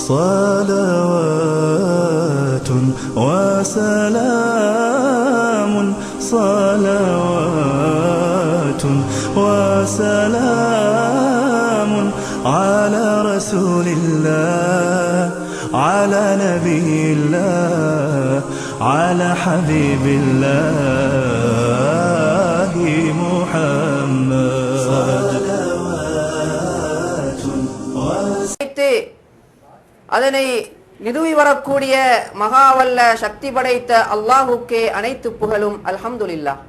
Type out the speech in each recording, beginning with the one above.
صلوات وسلام صلوات وسلام على رسول الله على نبي الله على حبيب الله محمد صلوات அதனை நிறுவி வரக்கூடிய மகாவல்ல சக்தி படைத்த அல்லாஹுக்கே அனைத்து புகழும் அல்ஹம்துலில்லாஹ்.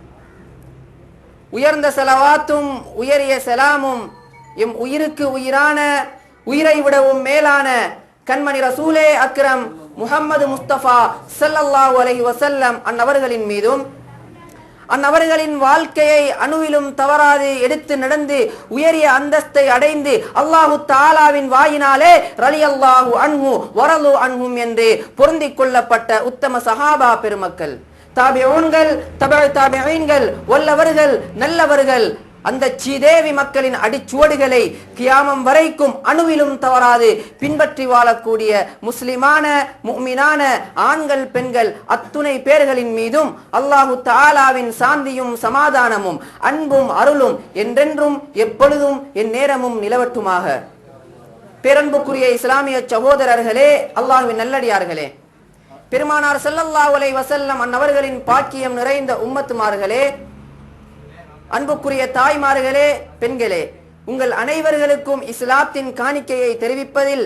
உயர்ந்த ஸலவாத்தும் உயரிய சலாமும் எம் உயிருக்கு உயிரான உயிரை விடவும் மேலான கண்மணி ரசூலே அக்ரம் முஹம்மது முஸ்தபா ஸல்லல்லாஹு அலைஹி வஸல்லம் அன்னவர்களின் மீதும் அன்னவர்களின் வாழ்க்கையை அணுவிலும் தவறாது எடுத்து நடந்து உயரிய அந்தஸ்தை அடைந்து அல்லாஹு தஆலாவின் வாயினாலே ரலியல்லாஹு அன்ஹு வரது அன்ஹும் என்று பொருந்திக் கொள்ளப்பட்ட உத்தம சஹாபா பெருமக்கள், தாபிஊன்கள், தபஅ தாபிஈன்கள், வல்லவர்கள், நல்லவர்கள், அந்த சீதேவி மக்களின் அடிச்சுவடுகளை கியாமம் வரைக்கும் அணுவிலும் தவறாது பின்பற்றி வாழக்கூடிய முஸ்லிமான முஃமினான ஆண்கள் பெண்கள் அத்துணை பேர்களின் மீதும் அல்லாஹு தஆலாவின் சாந்தியும் சமாதானமும் அன்பும் அருளும் என்றென்றும் எப்பொழுதும் என் நேரமும் நிலவட்டுமாக. பேரன்புக்குரிய இஸ்லாமிய சகோதரர்களே, அல்லாஹ்வின் நல்லடியார்களே, பெருமானார் ஸல்லல்லாஹு அலைஹி வஸல்லம் அன்னவர்களின் பாக்கியம் நிறைந்த உம்மத்துமார்களே, அன்புக்குரிய தாய்மார்களே, பெண்களே, உங்கள் அனைவர்களுக்கும் இஸ்லாத்தின் காணிக்கையை தெரிவிப்பதில்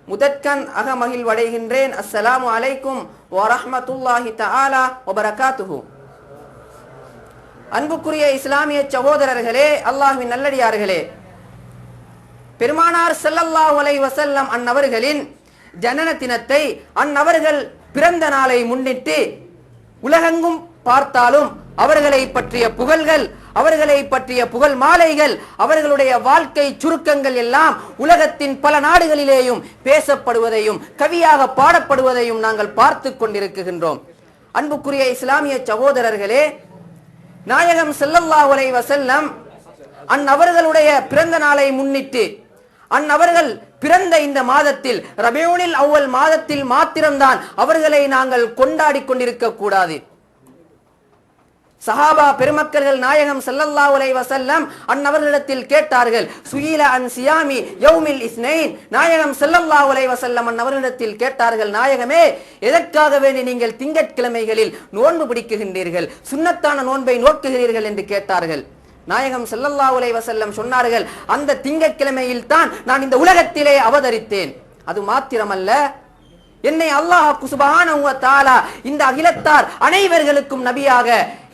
முதற்கண் அகமகிழ்வடைகின்றேன். அஸ்ஸலாமு அலைக்கும் வரஹ்மத்துல்லாஹி தஆலா வபரகாத்துஹு. அன்புக்குரிய இஸ்லாமிய சகோதரர்களே, அல்லாஹ்வின் நல்லடியார்களே, பெருமானார் ஸல்லல்லாஹு அலைஹி வஸல்லம் அன்னவர்களின் ஜனன தினத்தை அன்னவர்கள் பிறந்த நாளை முன்னிட்டு உலகெங்கும் பார்த்தாலும் அவர்களை பற்றிய புகழ்கள், அவர்களை பற்றிய புகழ் மாலைகள், அவர்களுடைய வாழ்க்கை சுருக்கங்கள் எல்லாம் உலகத்தின் பல நாடுகளிலேயும் பேசப்படுவதையும் கவியாக பாடப்படுவதையும் நாங்கள் பார்த்து கொண்டிருக்கின்றோம். அன்புக்குரிய இஸ்லாமிய சகோதரர்களே, நாயகம் ஸல்லல்லாஹு அலைஹி வஸல்லம் அன்னவர்களுடைய பிறந்த நாளை முன்னிட்டு அன்னவர்கள் பிறந்த இந்த மாதத்தில் ரபியூனில் அவ்வல் மாதத்தில் மாத்திரம்தான் அவர்களை நாங்கள் கொண்டாடி கொண்டிருக்க கூடாது. சஹாபா பெருமக்கள் நாயகம் ஸல்லல்லாஹு அலைஹி வஸல்லம் அன்னவர்களிடத்தில் கேட்டார்கள், சுயில அன் சியாமி யௌமில் இஸ்னைன். நாயகம் ஸல்லல்லாஹு அலைஹி வஸல்லம் அன்னவர்களிடத்தில் கேட்டார்கள், நாயகமே, எதற்காக வேண்டி நீங்கள் திங்கட்கிழமைகளில் நோன்பு பிடிக்குகின்றீர்கள், சுன்னத்தான நோன்பை நோக்குகிறீர்கள் என்று கேட்டார்கள். நாயகம் ஸல்லல்லாஹு அலைஹி வஸல்லம் சொன்னார்கள், அந்த திங்கட்கிழமையில் தான் நான் இந்த உலகத்திலே அவதரித்தேன். அது மாத்திரமல்ல, என்னை அல்லாஹ் சுப்ஹானஹு வ தஆலா இந்த அகிலத்தார் அனைவர்களுக்கும் நபியாக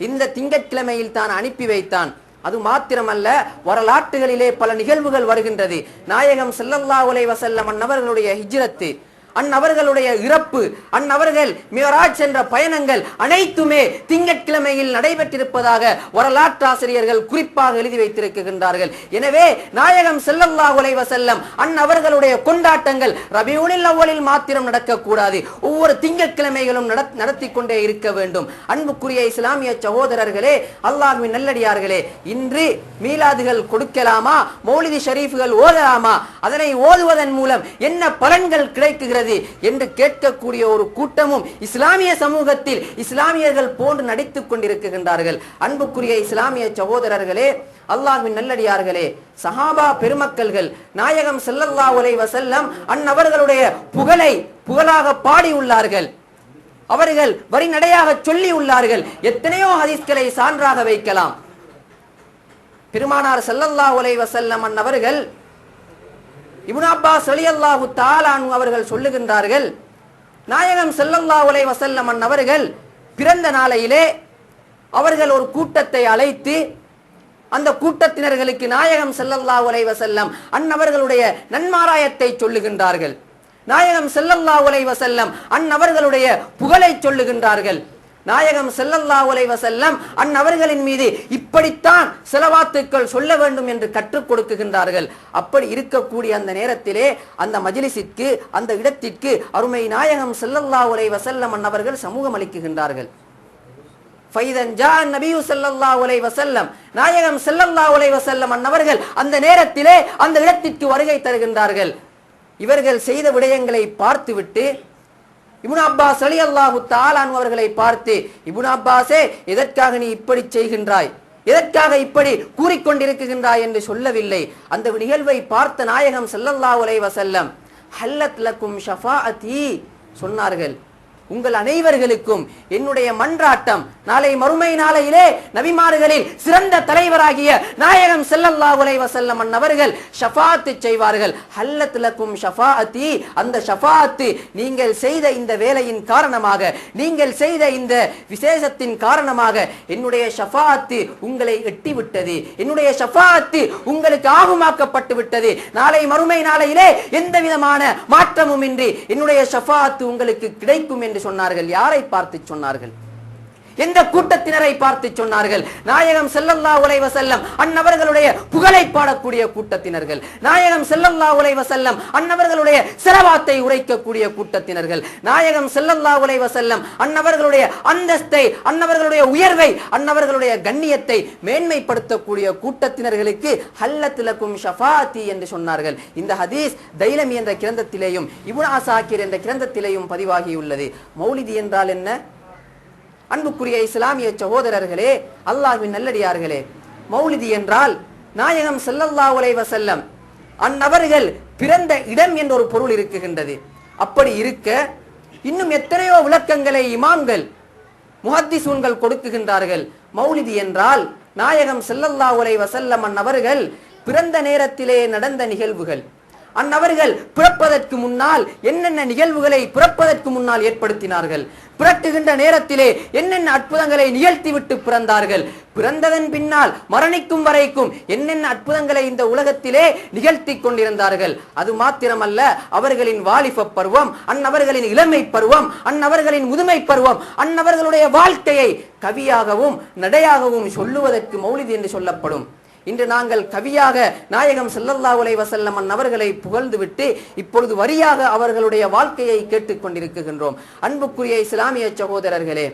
இந்த திங்கட்கிழமையில் தான் அனுப்பி வைத்தான். அது மாத்திரமல்ல, வரலாற்றுகளிலே பல நிகழ்வுகள் வருகின்றது. நாயகம் ஸல்லல்லாஹு அலைஹி வஸல்லம் அன்னவர்களுடைய ஹிஜ்ரத்து, அன்னவர்களுடைய இறப்பு, அன்னவர்கள் மியராஜ் என்ற பயணங்கள் அனைத்துமே திங்கட்கிழமையில் நடைபெற்றிருப்பதாக வரலாற்றாசிரியர்கள் குறிப்பாக எழுதி வைத்திருக்கின்றார்கள். எனவே நாயகம் ஸல்லல்லாஹு அலைஹி வஸல்லம் அன்னவர்களுடைய கொண்டாட்டங்கள் ரபியூனில் அவ்வலில் மாத்திரம் நடக்கக்கூடாது, ஒவ்வொரு திங்கட்கிழமைகளும் நடத்தி கொண்டே இருக்க வேண்டும். அன்புக்குரிய இஸ்லாமிய சகோதரர்களே, அல்லாஹ்வின் நல்லடியார்களே, இன்று மீலாதுகள் கொடுக்கலாமா, மௌலிதி ஷரீஃப்கள் ஓதலாமா, அதனை ஓதுவதன் மூலம் என்ன பலன்கள் கிடைக்குகிறது என்று கேட்கக்கூடிய ஒரு கூட்டமும் இஸ்லாமிய சமூகத்தில் இஸ்லாமியர்கள் போன்று நடித்துக் கொண்டிருக்கின்றார்கள். அன்புக்குரிய இஸ்லாமிய சகோதரர்களே, அல்லாஹ்வின் நல்லடியார்களே, சஹாபா பெருமக்கள்கள் நாயகம் ஸல்லல்லாஹு அலைஹி வஸல்லம் அன்னவர்களுடைய புகழை புகழாக பாடியுள்ளார்கள். அவர்கள் வரி நடையாக சொல்லி உள்ளார்கள். எத்தனையோ ஹதீஸ்களை சான்றாக வைக்கலாம். பெருமானார் ஸல்லல்லாஹு அலைஹி வஸல்லம் அன்னவர்கள் இப்னு அப்பாஸ் ரலியல்லாஹு தஆலா அன்ஹு அவர்கள் சொல்லுகின்றார்கள், நாயகம் ஸல்லல்லாஹு அலைஹி வஸல்லம் அன்னவர்கள் பிறந்த நாளையிலே அவர்கள் ஒரு கூட்டத்தை அழைத்து அந்த கூட்டத்தினர்களுக்கு நாயகம் ஸல்லல்லாஹு அலைஹி வஸல்லம் அன்னவர்களுடைய நன்மாராயத்தை சொல்லுகின்றார்கள். நாயகம் ஸல்லல்லாஹு அலைஹி வஸல்லம் அன்னவர்களுடைய புகழை சொல்லுகின்றார்கள். நாயகம் ஸல்லல்லாஹு அலைஹி வஸல்லம் அன்னவர்களின் மீது இப்படித்தான் ஸலவாத்துக்கள் சொல்ல வேண்டும் என்று கற்றுக் கொடுக்குகின்றார்கள். அப்படி இருக்கக்கூடிய அந்த நேரத்திலே அந்த மஜ்லிஸிற்கு, அந்த இடத்திற்கு அருமை நாயகம் ஸல்லல்லாஹு அலைஹி வஸல்லம் அன்னவர்கள் சமூகம் அளிக்குகின்றார்கள். ஃபைதன் ஜா நபியு ஸல்லல்லாஹு அலைஹி வஸல்லம், நாயகம் ஸல்லல்லாஹு அலைஹி வஸல்லம் அன்னவர்கள் அந்த நேரத்திலே அந்த இடத்திற்கு வருகை தருகின்றார்கள். இவர்கள் செய்த விடயங்களை பார்த்துவிட்டு இப்னு அப்பாஸ் ரலியல்லாஹு தஆலா அன்ஹு அவர்களை பார்த்து, இப்னு அப்பாஸே, எதற்காக நீ இப்படி செய்கின்றாய், எதற்காக இப்படி கூறிக்கொண்டிருக்கின்றாய் என்று சொல்லவில்லை. அந்த நிகழ்வை பார்த்த நாயகம் ஸல்லல்லாஹு அலைஹி வஸல்லம் ஹல்லத் லக்கும் ஷஃபாஅத்தி சொன்னார்கள், உங்கள் அனைவர்களுக்கும் என்னுடைய மன்றாட்டம் நாளை மறுமை நாளையிலே நபிமார்களில் சிறந்த தலைவராகிய நாயகம் ஸல்லல்லாஹு அலைஹி வஸல்லம் அன்னவர்கள் ஷஃபாஅத் செய்வார்கள். ஹல்லத் லக்கும் ஷஃபாஅத்தி, அந்த ஷஃபாஅத் நீங்கள் செய்த இந்த வேலையின் காரணமாக, நீங்கள் செய்த இந்த விசேஷத்தின் காரணமாக என்னுடைய ஷஃபாஅத் உங்களை எட்டிவிட்டது, என்னுடைய ஷஃபாஅத் உங்களுக்கு ஆகுமாக்கப்பட்டு விட்டது. நாளை மறுமை நாளையிலே எந்த விதமான மாற்றமும் இன்றி என்னுடைய ஷஃபாஅத் உங்களுக்கு கிடைக்கும் என்று சொன்னார்கள். யாரை பார்த்து சொன்னார்கள்? எந்த கூட்டத்தினரை பார்த்து சொன்னார்கள்? நாயகம் ஸல்லல்லாஹு அலைஹி வஸல்லம் அன்னவர்களுடைய புகழை பாடக்கூடிய கூட்டத்தினர்கள், நாயகம் ஸல்லல்லாஹு அலைஹி வஸல்லம் அன்னவர்களுடைய ஸலவாத்தை உரைக்கக்கூடிய கூட்டத்தினர்கள், நாயகம் ஸல்லல்லாஹு அலைஹி வஸல்லம் அன்னவர்களுடைய அந்தஸ்தை, அன்னவர்களுடைய உயர்வை, அன்னவர்களுடைய கண்ணியத்தை மேன்மைப்படுத்தக்கூடிய கூட்டத்தினர்களுக்கு ஹல்லத் லக்கும் ஷஃபாஅத்தி என்று சொன்னார்கள். இந்த ஹதீஸ் தைலமி என்ற கிரந்தத்திலேயும் இப்னு அஸாக்கிர் என்ற கிரந்தத்திலேயும் பதிவாகியுள்ளது. மௌலிதி என்றால் என்ன? அன்புக்குரிய இஸ்லாமிய சகோதரர்களே, அல்லாஹ்வின் நல்லடியார்களே, மௌலிதி என்றால் நாயகம் ஸல்லல்லாஹு அலைஹி வஸல்லம் அன்னவர்கள் பிறந்த இடம் என்ற ஒரு பொருள் இருக்குகின்றது. அப்படி இருக்க இன்னும் எத்தனையோ விளக்கங்களை இமாம்கள் முஹத்திஸூன்கள் கொடுக்குகின்றார்கள். மௌலிதி என்றால் நாயகம் ஸல்லல்லாஹு அலைஹி வஸல்லம் அன்னவர்கள் பிறந்த நேரத்திலே நடந்த நிகழ்வுகள், அன்னவர்கள் பிறப்பதற்கு முன்னால் என்னென்ன நிகழ்வுகளை பிறப்பதற்கு முன்னால் ஏற்படுத்தினார்கள், பிறக்குகின்ற நேரத்திலே என்னென்ன அற்புதங்களை நிகழ்த்திவிட்டு பிறந்தார்கள், பிறந்ததன் பின்னால் மரணிக்கும் வரைக்கும் என்னென்ன அற்புதங்களை இந்த உலகத்திலே நிகழ்த்தி கொண்டிருந்தார்கள். அது மாத்திரமல்ல, அவர்களின் வாலிப பருவம், அன்னவர்களின் இளமை பருவம், அன்னவர்களின் முதுமை பருவம், அன்னவர்களுடைய வாழ்க்கையை கவியாகவும் நடையாகவும் சொல்லுவதற்கு மௌலிதி என்று சொல்லப்படும். இன்று நாங்கள் கவியாக நாயகம் ஸல்லல்லாஹு அலைஹி வஸல்லம் அன்னவர்களை புகழ்ந்துவிட்டு இப்பொழுது வரியாக அவர்களுடைய வாழ்க்கையை கேட்டுக்கொண்டிருக்கின்றோம். அன்புக்குரிய இஸ்லாமிய சகோதரர்களே,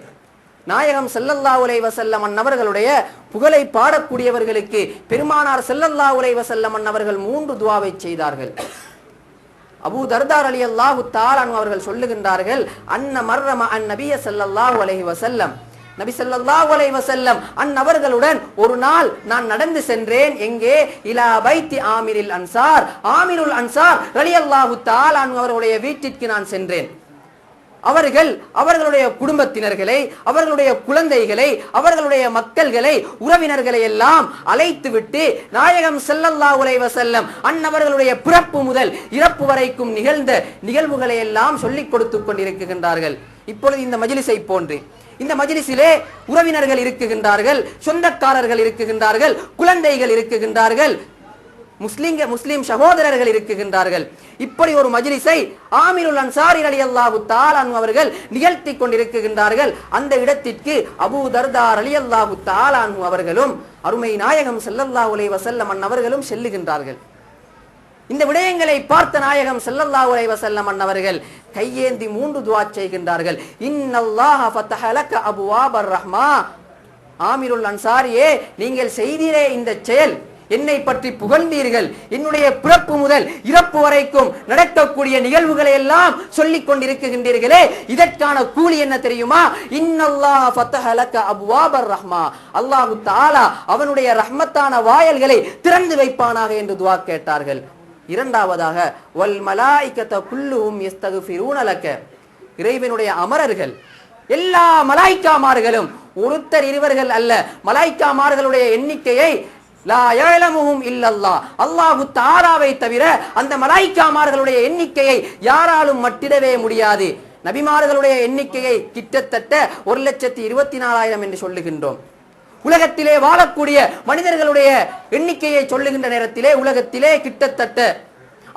நாயகம் ஸல்லல்லாஹு அலைஹி வஸல்லம் அன்னவர்களுடைய புகழை பாடக்கூடியவர்களுக்கு பெருமானார் ஸல்லல்லாஹு அலைஹி வஸல்லம் அன்னவர்கள் 3 துஆவை செய்தார்கள். அபூ தர்தா ரலியல்லாஹு தஆலா அன்ஹு அவர்கள் சொல்லுகின்றார்கள், அன்ன மர்ரம அன் நபிய ஸல்லல்லாஹு அலைஹி வஸல்லம், நபி ஸல்லல்லாஹு அலைஹி வஸல்லம் அன்னவர்களுடன் ஒரு நாள் நான் நடந்து சென்றேன். எங்கே? இலா பைத்தி ஆமிரில் அன்சார், ஆமிருல் அன்சார் ரலியல்லாஹு தஆலா அன்ஹு அவர்களுடைய வீட்டிற்கு நான் சென்றேன். அவர்களுடைய குடும்பத்தினர்களை, அவர்களுடைய குழந்தைகளை, அவர்களுடைய மக்கள்களை, உறவினர்களை எல்லாம் அழைத்துவிட்டு நாயகம் ஸல்லல்லாஹு அலைஹி வஸல்லம் அன்னவர்களுடைய பிறப்பு முதல் இறப்பு வரைக்கும் நிகழ்ந்த நிகழ்வுகளை எல்லாம் சொல்லிக் கொடுத்துக் கொண்டிருக்கின்றார்கள். இப்பொழுது இந்த மஜ்லிஸை போன்று இந்த மஜ்லிஸிலே உறவினர்கள் இருக்குகின்றார்கள், சொந்தக்காரர்கள் இருக்குகின்றார்கள், குழந்தைகள் இருக்குகின்றார்கள், முஸ்லிம் சகோதரர்கள் இருக்குகின்றார்கள். இப்படி ஒரு மஜ்லிஸை ஆமிருல் அன்சாரி ரலியல்லாஹு தஆலா அன்ஹு அவர்கள் நிகழ்த்தி கொண்டிருக்கின்றார்கள். அந்த இடத்திற்கு அபூ தர்தா ரலியல்லாஹு தஆலா அன்ஹு அவர்களும் அருமை நாயகம் ஸல்லல்லாஹு அலைஹி வஸல்லம் அன்னவர்களும் செல்லுகின்றார்கள். இந்த விடயங்களை பார்த்த நாயகம் ஸல்லல்லாஹு அலைஹி வஸல்லம் அன்னவர்கள் கையேந்தி 3 துஆ செய்கின்றார்கள். இன்னல்லாஹ ஃபதஹ லக அபுவாபர் ரஹ்மா, ஆமிருல் அன்சாரியே, நீங்கள் செய்தீரே இந்த செயல், என்னை பற்றி புகழ்ந்தீர்கள், என்னுடைய பிறப்பு முதல் இறப்பு வரைக்கும் நடக்கக்கூடிய நிகழ்வுகளை எல்லாம் சொல்லிக் கொண்டிருக்கின்றீர்களே, இதற்கான கூலி என்ன தெரியுமா? இன்னல்லாஹ ஃபதஹ லக அபுவாபர் ரஹ்மா, அல்லாஹு தஆலா அவனுடைய ரஹ்மத்தான வாயல்களை திறந்து வைப்பானாக என்று துஆ கேட்டார்கள். இரண்டாவதாக வல் மலாயிகத குல்லுஹும் யஸ்தக்ஃபிரூன லக, இறைவனுடைய அமரர்கள் எல்லா மலாயிக்காமார்களும் ஒருத்தர் இருவர்கள் அல்ல, மலாயிக்காமார்களுடைய எண்ணிக்கையை லா யஅலமுஹும் இல்லல்லாஹ், அல்லாஹு தஆலாவை தவிர அந்த மலாயிக்காமார்களுடைய எண்ணிக்கையை யாராலும் மட்டிடவே முடியாது. நபிமார்களுடைய எண்ணிக்கையை கிட்டத்தட்ட 1,24,000 என்று சொல்லுகின்றோம். உலகத்திலே வாழக்கூடிய மனிதர்களுடைய எண்ணிக்கையை சொல்லுகின்ற நேரத்திலே உலகத்திலே கிட்டத்தட்ட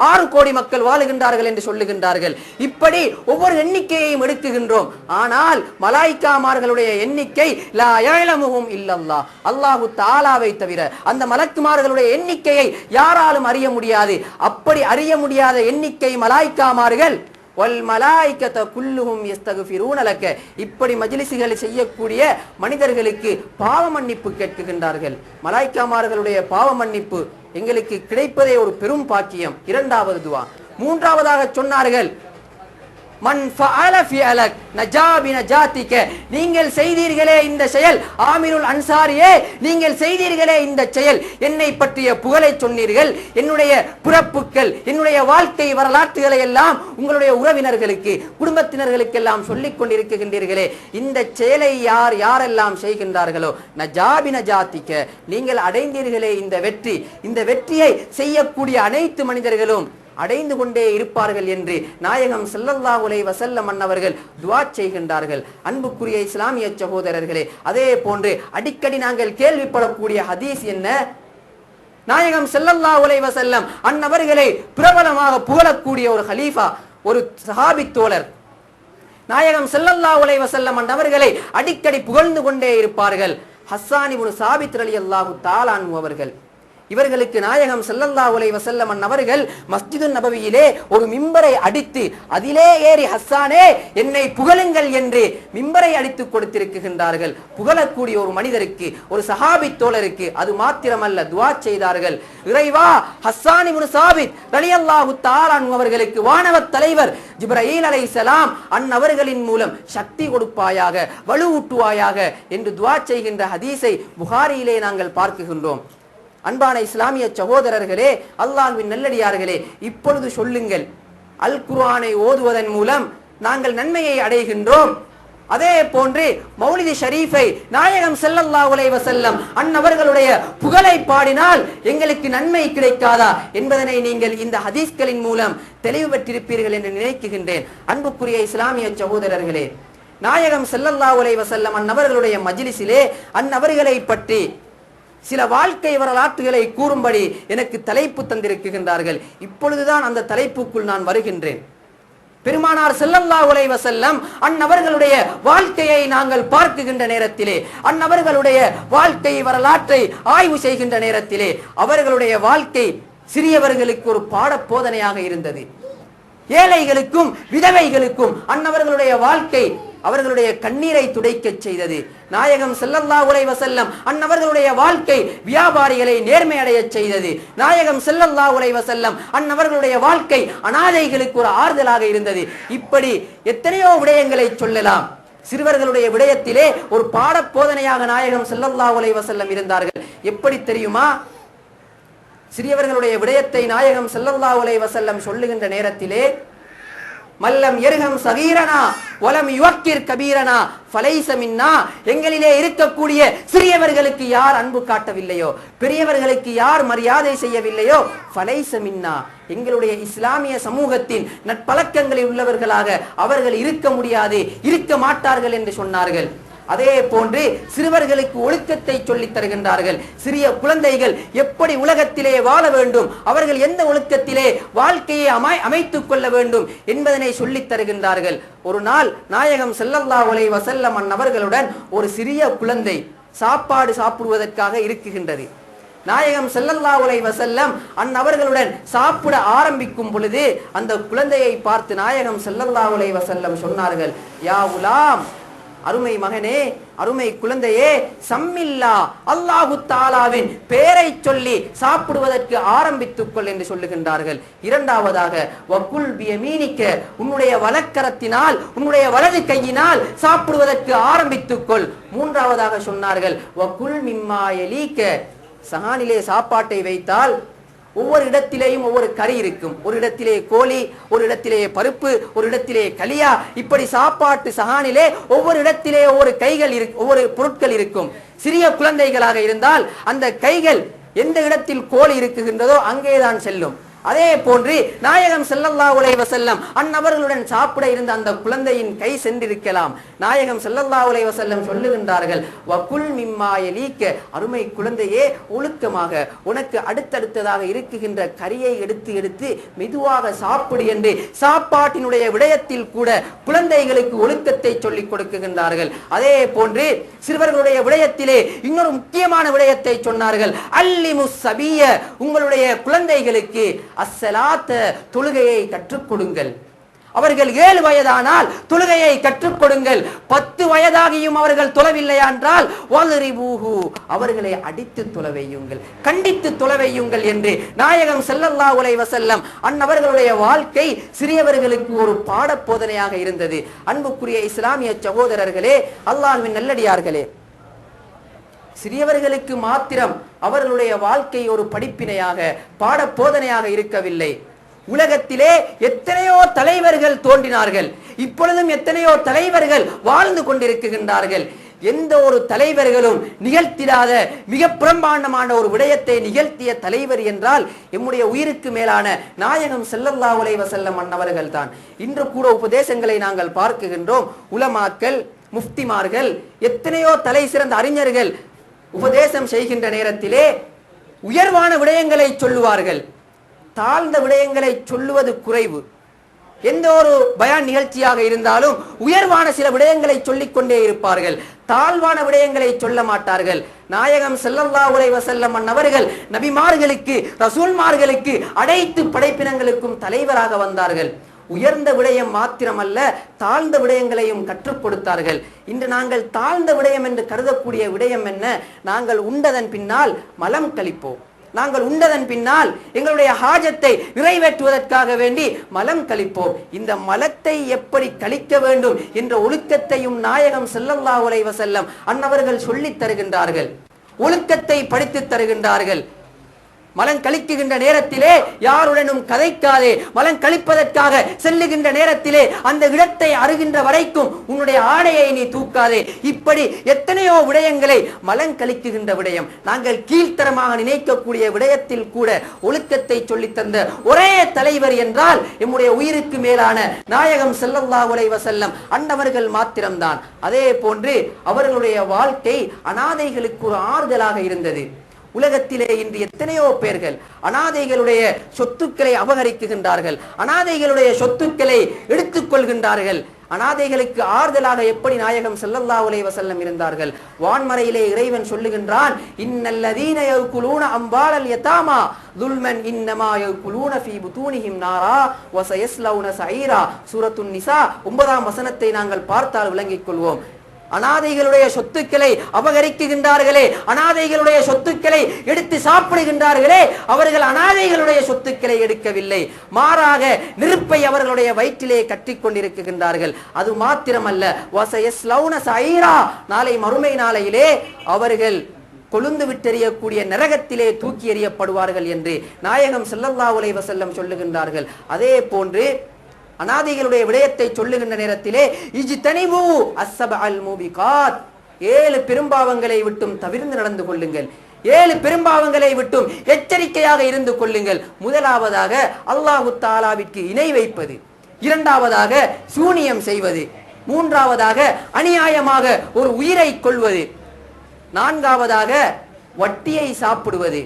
6 கோடி மக்கள் வாழுகின்றார்கள் என்று சொல்லுகின்றார்கள். இப்படி ஒவ்வொரு எண்ணிக்கையையும் எடுக்குகின்றோம். ஆனால் மலாயிக்காமார்களுடைய எண்ணிக்கை லா யஅலமுஹும் இல்லல்லாஹ், அல்லாஹு தஆலாவை தவிர அந்த மலக்குமார்களுடைய எண்ணிக்கையை யாராலும் அறிய முடியாது. அப்படி அறிய முடியாத எண்ணிக்கை மலாயிக்காமார்கள். வல் மலாயிகத குல்லுஹும் யஸ்தக்ஃபிரூன லக, இப்படி மஜ்லிஸ்களை செய்யக்கூடிய மனிதர்களுக்கு பாவ மன்னிப்பு கேட்கின்றார்கள். மலாயிக்காமார்களுடைய பாவ மன்னிப்பு எங்களுக்கு கிடைப்பதே ஒரு பெரும் பாக்கியம். இரண்டாவது துஆ மூன்றாவதாக சொன்னார்கள், மன் ஃபஅல ஃபிஅலக் நஜா பினஜாதிக, நீங்கள் செய்தீர்களே இந்த செயல், ஆமிருல் அன்சாரியே நீங்கள் செய்தீர்களே இந்த செயல், என்னை பற்றிய புகழை சொன்னீர்கள், என்னுடைய பிறப்புக்கள் என்னுடைய வாழ்க்கை வரலாற்றுகளை எல்லாம் உங்களுடைய உறவினர்களுக்கு குடும்பத்தினர்களுக்கெல்லாம் சொல்லிக் கொண்டிருக்கின்றீர்களே, இந்த செயலை யாரெல்லாம் செய்கின்றார்களோ நஜா பினஜாதிக, நீங்கள் அடைந்தீர்களே இந்த வெற்றி, இந்த வெற்றியை செய்யக்கூடிய அனைத்து மனிதர்களும் அடைந்து கொண்டே இருப்பார்கள் என்று நாயகம் ஸல்லல்லாஹு அலைஹி வஸல்லம் அன்னவர்கள் துஆ செய்கின்றார்கள். அன்புக்குரிய இஸ்லாமிய சகோதரர்களே, அதே போன்று அடிக்கடி நாங்கள் கேள்விப்படக்கூடிய ஹதீஸ் என்ன? நாயகம் ஸல்லல்லாஹு அலைஹி வஸல்லம் அன்னவர்களை பிரபலமாக புகழக்கூடிய ஒரு ஹலீஃபா, ஒரு சஹாபி தோழர் நாயகம் ஸல்லல்லாஹு அலைஹி வஸல்லம் அன்னவர்களை அடிக்கடி புகழ்ந்து கொண்டே இருப்பார்கள். ஹஸ்ஸான் இப்னு சாபித் ரலியல்லாஹு தஆலா அன்ஹு அவர்கள். இவர்களுக்கு நாயகம் ஸல்லல்லாஹு அலைஹி வஸல்லம் அன்னவர்கள் மஸ்ஜிது நபவியிலே ஒரு மிம்பரை அடித்து அதிலே ஏறி ஹஸ்ஸானே என்னை புகழுங்கள் என்று மிம்பரை அடித்து கொடுத்திருக்கின்றார்கள். புகழக்கூடிய ஒரு மனிதருக்கு, ஒரு சஹாபி தோழருக்கு அது மாத்திரமல்ல, துஆ செய்தார்கள், இறைவா ஹஸ்ஸான் இப்னு சாபித் ரலியல்லாஹு தஆலா அன்ஹு அவர்களுக்கு வானவ தலைவர் ஜிப்ரீல் அலைஹிஸ்ஸலாம் அன்னவர்களின் மூலம் சக்தி கொடுப்பாயாக, வலுவூட்டுவாயாக என்று துஆ செய்கின்ற ஹதீஸை புகாரியிலே நாங்கள் பார்க்கின்றோம். அன்பான இஸ்லாமிய சகோதரர்களே, அல்லாஹ்வின் நல்லடியார்களே, இப்பொழுது சொல்லுங்கள், அல் குர்ஆனை ஓதுவதன் மூலம் நாங்கள் நன்மையை அடைகின்றோம். அதே போன்று மௌலிதி ஷரீஃபை நாயகம் ஸல்லல்லாஹு அலைஹி வஸல்லம் அன்னவர்களுடைய புகழை பாடினால் எங்களுக்கு நன்மை கிடைக்காதா என்பதனை நீங்கள் இந்த ஹதீஸ்களின் மூலம் தெளிவு பெற்றிருப்பீர்கள் என்று நினைக்கின்றேன். அன்புக்குரிய இஸ்லாமிய சகோதரர்களே, நாயகம் ஸல்லல்லாஹு அலைஹி வஸல்லம் அன்னவர்களுடைய மஜ்லிஸிலே அன்னவர்களை பற்றி சில வாழ்க்கை வரலாற்றுகளை கூறும்படி எனக்கு தலைப்பு தந்திருக்கின்றார்கள். இப்பொழுதுதான் அந்த தலைப்புக்குள் நான் வருகின்றேன். பெருமானார் ஸல்லல்லாஹு அலைஹி வஸல்லம் அன்னவர்களுடைய வாழ்க்கையை நாங்கள் பார்க்குகின்ற நேரத்திலே, அன்னவர்களுடைய வாழ்க்கை வரலாற்றை ஆய்வு செய்கின்ற நேரத்திலே அவர்களுடைய வாழ்க்கை சிறியவர்களுக்கு ஒரு பாட போதனையாக இருந்தது. ஏழைகளுக்கும் விதவைகளுக்கும் அன்னவர்களுடைய வாழ்க்கை அவர்களுடைய கண்ணீரை துடைக்க செய்தது. நாயகம் ஸல்லல்லாஹு அலைஹி வஸல்லம் அன்னவர்களுடைய வாழ்க்கை வியாபாரிகளை நேர்மை அடைய செய்தது. நாயகம் ஸல்லல்லாஹு அலைஹி வஸல்லம் அன்னவர்களுடைய வாழ்க்கை அனாதைகளுக்கு ஒரு ஆறுதலாக இருந்தது. இப்படி எத்தனையோ விடயங்களை சொல்லலாம். சிறுவர்களுடைய விடயத்திலே ஒரு பாட போதனையாக நாயகம் ஸல்லல்லாஹு அலைஹி வஸல்லம் இருந்தார்கள். எப்படி தெரியுமா? சிறியவர்களுடைய விடயத்தை நாயகம் ஸல்லல்லாஹு அலைஹி வஸல்லம் சொல்லுகின்ற நேரத்திலே, மல்லம் யர்ஹம் சகீரனா வலம் யுவக்கிர் கபீரனா ஃபலைஸ மின்னா, எங்களிலே இருக்கக்கூடிய சிறியவர்களுக்கு யார் அன்பு காட்டவில்லையோ, பெரியவர்களுக்கு யார் மரியாதை செய்யவில்லையோ, ஃபலைஸ மின்னா, எங்களுடைய இஸ்லாமிய சமூகத்தின் நட்பழக்கங்களில் உள்ளவர்களாக அவர்கள் இருக்க முடியாது, இருக்க மாட்டார்கள் என்று சொன்னார்கள். அதே போன்று சிறுவர்களுக்கு ஒழுக்கத்தை சொல்லித் தருகின்றார்கள். சிறிய குழந்தைகள் எப்படி உலகத்திலே வாழ வேண்டும், அவர்கள் எந்த ஒழுக்கத்திலே வாழ்க்கையை அமைத்துக் கொள்ள வேண்டும் என்பதனை சொல்லித் தருகின்றார்கள். ஒரு நாள் நாயகம் ஸல்லல்லாஹு அலைஹி வஸல்லம் அன்னவர்களுடன் ஒரு சிறிய குழந்தை சாப்பாடு சாப்பிடுவதற்காக இருக்குகின்றது. நாயகம் ஸல்லல்லாஹு அலைஹி வஸல்லம் அன்னவர்களுடன் சாப்பிட ஆரம்பிக்கும் பொழுது அந்த குழந்தையை பார்த்து நாயகம் ஸல்லல்லாஹு அலைஹி வஸல்லம் சொன்னார்கள், யா குலாம், அருமை மகனே, அருமை குழந்தையே, சம்மில்லா, அல்லாஹு தஆலாவின் பெயரை சொல்லி சாப்பிடுவதற்கு ஆரம்பித்துக் கொள் என்று சொல்லுகின்றார்கள். இரண்டாவதாக, வகுல் பியமீனிக்க, உன்னுடைய வலக்கரத்தினால் உன்னுடைய வலது கையினால் சாப்பிடுவதற்கு ஆரம்பித்துக் கொள். மூன்றாவதாக சொன்னார்கள், வகுல் மிம்மா யலீக்க, சஹானிலே சாப்பாட்டை வைத்தால் ஒவ்வொரு இடத்திலேயும் ஒவ்வொரு கறி இருக்கும். ஒரு இடத்திலே கோழி, ஒரு இடத்திலே பருப்பு, ஒரு இடத்திலே களியா, இப்படி சாப்பாட்டு சஹானிலே ஒவ்வொரு இடத்திலே ஒவ்வொரு ஒவ்வொரு பொருட்கள் இருக்கும். சிறிய குழந்தைகளாக இருந்தால் அந்த கைகள் எந்த இடத்தில் கோழி இருக்குகின்றதோ அங்கேதான் செல்லும். அதே போன்று நாயகம் ஸல்லல்லாஹு அலைஹி வஸல்லம் அன்னவர்களுடன் சாப்பிட இருந்த அந்த குழந்தையின் கை சென்றிருக்கலாம். நாயகம் ஸல்லல்லாஹு அலைஹி வஸல்லம் சொல்லுகின்றார்கள், வகுல் மிம்மா யலீக்க, அருமை குழந்தையே, ஒழுக்கமாக உனக்கு அடுத்தடுத்ததாக இருக்குகின்ற கரியை எடுத்து எடுத்து மெதுவாக சாப்பிடு என்று சாப்பாட்டினுடைய விடயத்தில் கூட குழந்தைகளுக்கு ஒழுக்கத்தை சொல்லிக் கொடுக்குகின்றார்கள். அதே போன்று சிறுவர்களுடைய விடயத்திலே இன்னொரு முக்கியமான விடயத்தை சொன்னார்கள், அல்லிமுஸ் சபிய, உங்களுடைய குழந்தைகளுக்கு அஸ்ஸலாத்த, தொழுகையை கற்றுக் கொடுங்கள். அவர்கள் 7 வயதானால் தொழுகையை கற்றுக் கொடுங்கள். 10 வயதாகியும் அவர்கள் தொழவில்லை என்றால் அவர்களை அடித்து தொழவையுங்கள், கண்டித்து தொழவையுங்கள் என்று நாயகம் ஸல்லல்லாஹு அலைஹி வஸல்லம் அன்னவர்களுடைய வாழ்க்கை சிறியவர்களுக்கு ஒரு பாட போதனையாக இருந்தது. அன்புக்குரிய இஸ்லாமிய சகோதரர்களே, அல்லாஹ்வின் நல்லடியார்களே, சிறியவர்களுக்கு மாத்திரம் அவர்களுடைய வாழ்க்கை ஒரு படிப்பினையாக பாட போதனையாக இருக்கவில்லை. உலகத்திலே எத்தனையோ தலைவர்கள் தோன்றினார்கள், இப்பொழுதும் எத்தனையோ தலைவர்கள் வாழ்ந்து கொண்டிருக்கின்றார்கள். எந்த ஒரு தலைவர்களும் நிகழ்த்திடாத மிக பிரம்மாண்டமான ஒரு விடயத்தை நிகழ்த்திய தலைவர் என்றால் எம்முடைய உயிருக்கு மேலான நாயகம் ஸல்லல்லாஹு அலைஹி வஸல்லம் அன்னவர்கள் தான். இன்று கூட உபதேசங்களை நாங்கள் பார்க்குகின்றோம். உலமாக்கள், முஃப்திமார்கள், எத்தனையோ தலை சிறந்த அறிஞர்கள் உபதேசம் செய்கின்ற நேரத்திலே உயர்வான விடயங்களை சொல்லுவார்கள், தாழ்ந்த விடயங்களை சொல்லுவது குறைவு. எந்த ஒரு பயான் நிகழ்ச்சியாக இருந்தாலும் உயர்வான சில விடயங்களை சொல்லிக் கொண்டே இருப்பார்கள், தாழ்வான விடயங்களை சொல்ல மாட்டார்கள். நாயகம் ஸல்லல்லாஹு அலைஹி வஸல்லம் அன்னவர்கள் நபிமார்களுக்கு, ரசூல்மார்களுக்கு, அனைத்து படைப்பினங்களுக்கும் தலைவராக வந்தார்கள். உயர்ந்த விடயம் மாத்திரமல்ல, தாழ்ந்த விடயங்களையும் கற்றுக் கொடுத்தார்கள். இன்று நாங்கள் தாழ்ந்த விடயம் என்று கருதக்கூடிய விடயம் என்ன? நாங்கள் உண்டதன் பின்னால் மலம் கழிப்போம். நாங்கள் உண்டதன் பின்னால் எங்களுடைய ஹாஜத்தை நிறைவேற்றுவதற்காக வேண்டி மலம் கழிப்போம். இந்த மலத்தை எப்படி கழிக்க வேண்டும் என்ற ஒழுக்கத்தையும் நாயகம் ஸல்லல்லாஹு அலைஹி வஸல்லம் அன்னவர்கள் சொல்லித் தருகின்றார்கள், ஒழுக்கத்தை படித்துத் தருகின்றார்கள். மலம் கழிக்குகின்ற நேரத்திலே யாருடனும் கதைக்காதே. மலம் கழிப்பதற்காக செல்லுகின்ற நேரத்திலே அந்த இடத்தை அருகின்ற வரைக்கும் உன்னுடைய ஆடையை நீ தூக்காதே. இப்படி எத்தனையோ விடயங்களை மலம் கழிக்குகின்ற விடயம், நாங்கள் கீழ்த்தரமாக நினைக்கக்கூடிய விடயத்தில் கூட ஒழுக்கத்தை சொல்லித் தந்த ஒரே தலைவர் என்றால் எம்முடைய உயிருக்கு மேலான நாயகம் ஸல்லல்லாஹு அலைஹி வஸல்லம் அன்னவர்கள் மாத்திரம்தான். அதே போன்று அவர்களுடைய வாழ்க்கை அனாதைகளுக்கு ஒரு ஆறுதலாக இருந்தது. உலகத்திலே இன்று எத்தனையோ பேர்கள் அனாதைகளுடைய சொத்துக்களை அபகரிக்குகின்றார்கள், அனாதைகளுடைய சொத்துக்களை எடுத்துக் கொள்கின்றார்கள். அனாதைகளுக்கு ஆறுதலாக எப்படி நாயகம் ஸல்லல்லாஹு அலைஹி வஸல்லம் இருந்தார்கள்? வான்மறையிலே இறைவன் சொல்லுகின்றான், இன்னல்லதீன யகுலூன அம்வாலல் யதாமா ظுல்மன் இன்னமா யகுலூன ஃபீ புதூனிஹிம் நாரா வ சயஸ்லௌன ஸஈரா. சூரத்துன் நிசா 9ஆம் வசனத்தை நாங்கள் பார்த்தால் விளங்கிக் கொள்வோம். அனாதைகளுடைய சொத்துக்களை அபகரிக்குகின்றார்களே, அனாதைகளுடைய சொத்துக்களை எடுத்து சாப்பிடுகின்றார்களே, அவர்கள் அனாதைகளுடைய சொத்துக்களை எடுக்கவில்லை, மாறாக நெருப்பை அவர்களுடைய வயிற்றிலே கட்டிக் கொண்டிருக்கின்றார்கள். அது மாத்திரமல்ல, வஸயஸ்லௌன ஸஈரா, நாளை மறுமை நாளையிலே அவர்கள் கொழுந்து விட்டெறியக்கூடிய நரகத்திலே தூக்கி எறியப்படுவார்கள் என்று நாயகம் ஸல்லல்லாஹு அலைஹி வஸல்லம் சொல்லுகின்றார்கள். அதே போன்று அனாதைகளுடைய விடயத்தை சொல்லுகின்ற நேரத்திலே இஜ்தனிபு அஸ்ஸபஅல் மூபிகாத், 7 பெரும்பாவங்களை விட்டும் தவிர்த்து நடந்து கொள்ளுங்கள், 7 பெரும்பாவங்களை விட்டும் எச்சரிக்கையாக இருந்து கொள்ளுங்கள். முதலாவதாக அல்லாஹு தஆலாவிற்கு இணை வைப்பது, இரண்டாவதாக சூனியம் செய்வது, மூன்றாவதாக அநியாயமாக ஒரு உயிரை கொல்வது, நான்காவதாக வட்டியை சாப்பிடுவது,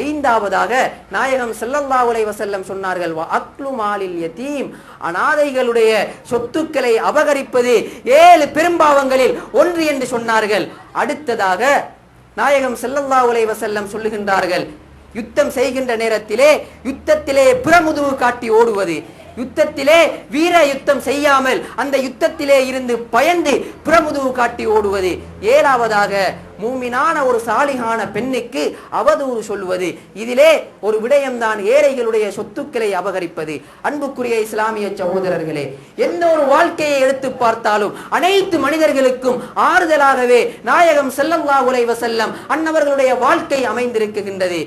ஐந்தாவதாக நாயகம் ஸல்லல்லாஹு அலைஹி வஸல்லம் சொன்னார்கள், அக்லு மாலில் யதீம், அனாதைகளுடைய சொத்துக்களை அபகரிப்பது 7 பெரும்பாவங்களில் ஒன்று என்று சொன்னார்கள். அடுத்ததாக நாயகம் ஸல்லல்லாஹு அலைஹி வஸல்லம் சொல்லுகின்றார்கள், யுத்தம் செய்கின்ற நேரத்திலே யுத்தத்திலே புறமுதுகு காட்டி ஓடுவது, யுத்தத்திலே வீர யுத்தம் செய்யாமல் அந்த யுத்தத்திலே இருந்து பயந்து புறமுதுகு காட்டி ஓடுவது, ஏழாவதாக மூமினான ஒரு சாலிகான பெண்ணுக்கு அவதூறு சொல்வது. இதிலே ஒரு விடயம்தான் ஏழைகளுடைய சொத்துக்களை அபகரிப்பது. அன்புக்குரிய இஸ்லாமிய சகோதரர்களே, எந்த ஒரு வாழ்க்கையை எடுத்து பார்த்தாலும் அனைத்து மனிதர்களுக்கும் ஆறுதலாகவே நாயகம் ஸல்லல்லாஹு அலைஹி வஸல்லம் அன்னவர்களுடைய வாழ்க்கை அமைந்திருக்கின்றது.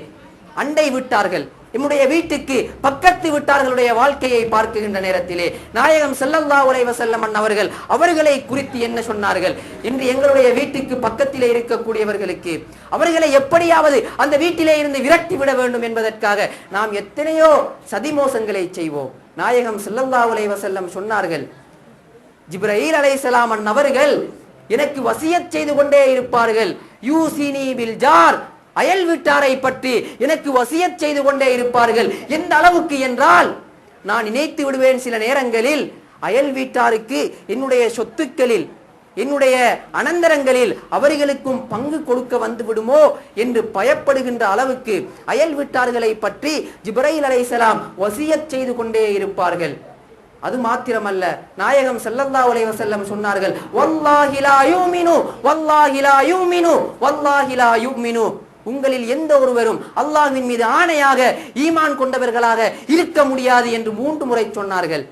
அண்டை விட்டார்கள், நம்முடைய வீட்டுக்கு பக்கத்து விட்டார்களுடைய வாழ்க்கையை பார்க்கின்ற நேரத்திலே நாயகம் ஸல்லல்லாஹு அலைஹி வஸல்லம் அன்னவர்கள் அவர்களை குறித்து என்ன சொன்னார்கள்? இன்று எங்களுடைய வீட்டுக்கு பக்கத்திலே இருக்கக்கூடியவர்களுக்கு அவர்களை எப்படியாவது அந்த வீட்டிலே இருந்து விரட்டி விட வேண்டும் என்பதற்காக நாம் எத்தனையோ சதிமோசங்களை செய்வோம். நாயகம் ஸல்லல்லாஹு அலைஹி வஸல்லம் சொன்னார்கள், ஜிப்ரீல் அலைஹிஸ்ஸலாம் அன்னவர்கள் எனக்கு வசியத் செய்து கொண்டே இருப்பார்கள், யூசினி பில் ஜார், அயல் வீட்டாரை பற்றி எனக்கு வசியத் செய்து கொண்டே இருப்பார்கள். எந்த அளவுக்கு என்றால், நான் நினைத்து விடுவேன் சில நேரங்களில் அயல் வீட்டாருக்கு என்னுடைய சொத்துக்களில், என்னுடைய அனந்தரங்களில் அவர்களுக்கும் பங்கு கொடுக்க வந்து விடுமோ என்று பயப்படுகின்ற அளவுக்கு அயல் வீட்டார்களை பற்றி ஜிப்ரீல் அலைஹிஸ்ஸலாம் வசியத் செய்து கொண்டே இருப்பார்கள். அது மாத்திரமல்ல, நாயகம் ஸல்லல்லாஹு அலைஹி வஸல்லம் சொன்னார்கள், வல்லாஹி லா யுமினு வல்லாஹி லா யுமினு வல்லாஹி லா யுமினு, உங்களில் எந்த ஒருவரும் அல்லாஹ்வின் மீது ஆணையாக ஈமான் கொண்டவர்களாக இருக்க முடியாது என்று 3 முறை சொன்னார்கள்.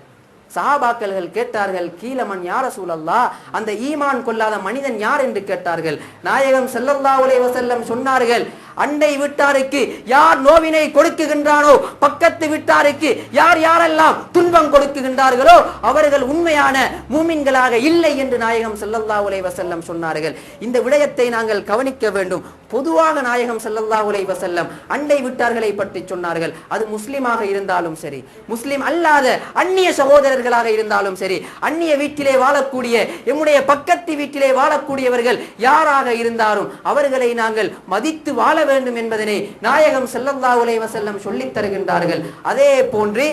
சஹாபாக்கள் கேட்டார்கள், கீலமன் யா ரசூலல்லாஹ், அந்த ஈமான் கொள்ளாத மனிதன் யார் என்று கேட்டார்கள். நாயகம் ஸல்லல்லாஹு அலைஹி வஸல்லம் சொன்னார்கள், அண்டை வீட்டாருக்கு யார் நோவினை கொடுக்குகின்றானோ, பக்கத்து வீட்டாருக்கு யார் யாரெல்லாம் துன்பம் கொடுக்குகின்றார்களோ அவர்கள் உண்மையான மூமின்களாக இல்லை என்று நாயகம் ஸல்லல்லாஹு அலைஹி வஸல்லம் சொன்னார்கள். இந்த விடயத்தை நாங்கள் கவனிக்க வேண்டும். பொதுவாக நாயகம் ஸல்லல்லாஹு அலைஹி வஸல்லம் அண்டை வீட்டார்களை பற்றி சொன்னார்கள். அது முஸ்லிமாக இருந்தாலும் சரி, முஸ்லிம் அல்லாத அந்நிய சகோதரர்களாக இருந்தாலும் சரி, அந்நிய வீட்டிலே வாழக்கூடிய எம்முடைய பக்கத்து வீட்டிலே வாழக்கூடியவர்கள் யாராக இருந்தாலும் அவர்களை நாங்கள் மதித்து வாழ வேண்டும் என்பதனை நாயகம் ஸல்லல்லாஹு அலைஹி வஸல்லம் சொல்லித் தருகின்றார்கள். அதே போன்று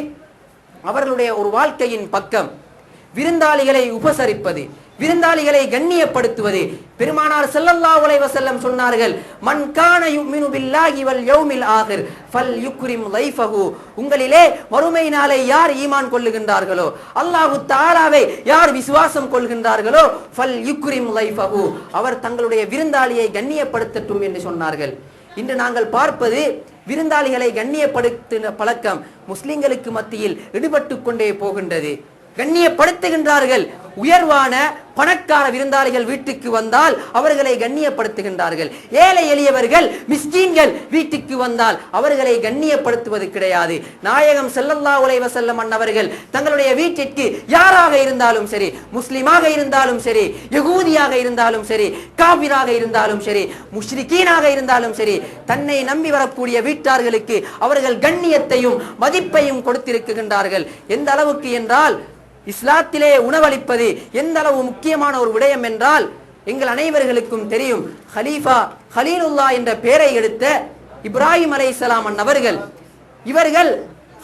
அவர்களுடைய ஒரு வாழ்க்கையின் பக்கம் விருந்தாளிகளை உபசரிப்பது, விருந்தாளிகளை கண்ணியப்படுத்துவது. பெருமானார் ஸல்லல்லாஹு அலைஹி வஸல்லம் சொன்னார்கள், மன் கான யுமினு பில்லாஹி வல் யௌமில் ஆகிர் ஃபல்யுக்ரிம் லைஃபஹு, உங்களிலே மறுமை நாளை யார் ஈமான் கொள்ளுகின்றார்களோ, அல்லாஹ் தஆலாவை யார் விசுவாசம் கொள்கின்றார்களோ, ஃபல்யுக்ரிம் லைஃபஹு, அவர் தங்களுடைய விருந்தாளியை கண்ணியப்படுத்தட்டும் என்று சொன்னார்கள். இன்று நாங்கள் பார்ப்பது விருந்தாளிகளை கண்ணியப்படுத்தின பழக்கம் முஸ்லிம்களுக்கு மத்தியில் ஈடுபட்டு கொண்டே போகின்றது. கண்ணியப்படுத்துகின்றார்கள். உயர்வான பணக்கார விருந்தாளிகள் வீட்டுக்கு வந்தால் அவர்களை கண்ணியப்படுத்துகின்றார்கள். ஏழை எளியவர்கள் மிஸ்கீன்கள் வீட்டுக்கு வந்தால் அவர்களை கண்ணியப்படுத்துவது கிடையாது. நாயகம் ஸல்லல்லாஹு அலைஹி வஸல்லம் அன்னவர்கள் தங்களுடைய வீட்டிற்கு யாராக இருந்தாலும் சரி, முஸ்லிமாக இருந்தாலும் சரி, யகூதியாக இருந்தாலும் சரி, காபிராக இருந்தாலும் சரி, முஷ்ரிகீனாக இருந்தாலும் சரி, தன்னை நம்பி வரக்கூடிய வீட்டார்களுக்கு அவர்கள் கண்ணியத்தையும் மதிப்பையும் கொடுத்திருக்கின்றார்கள். எந்த அளவுக்கு என்றால், இஸ்லாத்திலே உணவளிப்பது எந்த அளவு முக்கியமான ஒரு விடயம் என்றால், எங்கள் அனைவர்களுக்கும் தெரியும், ஹலீஃபா ஹலீலுல்லாஹ் என்ற பெயரை எடுத்த இப்ராஹிம் அலைஹிஸ்ஸலாம் அன்னவர்கள், இவர்கள்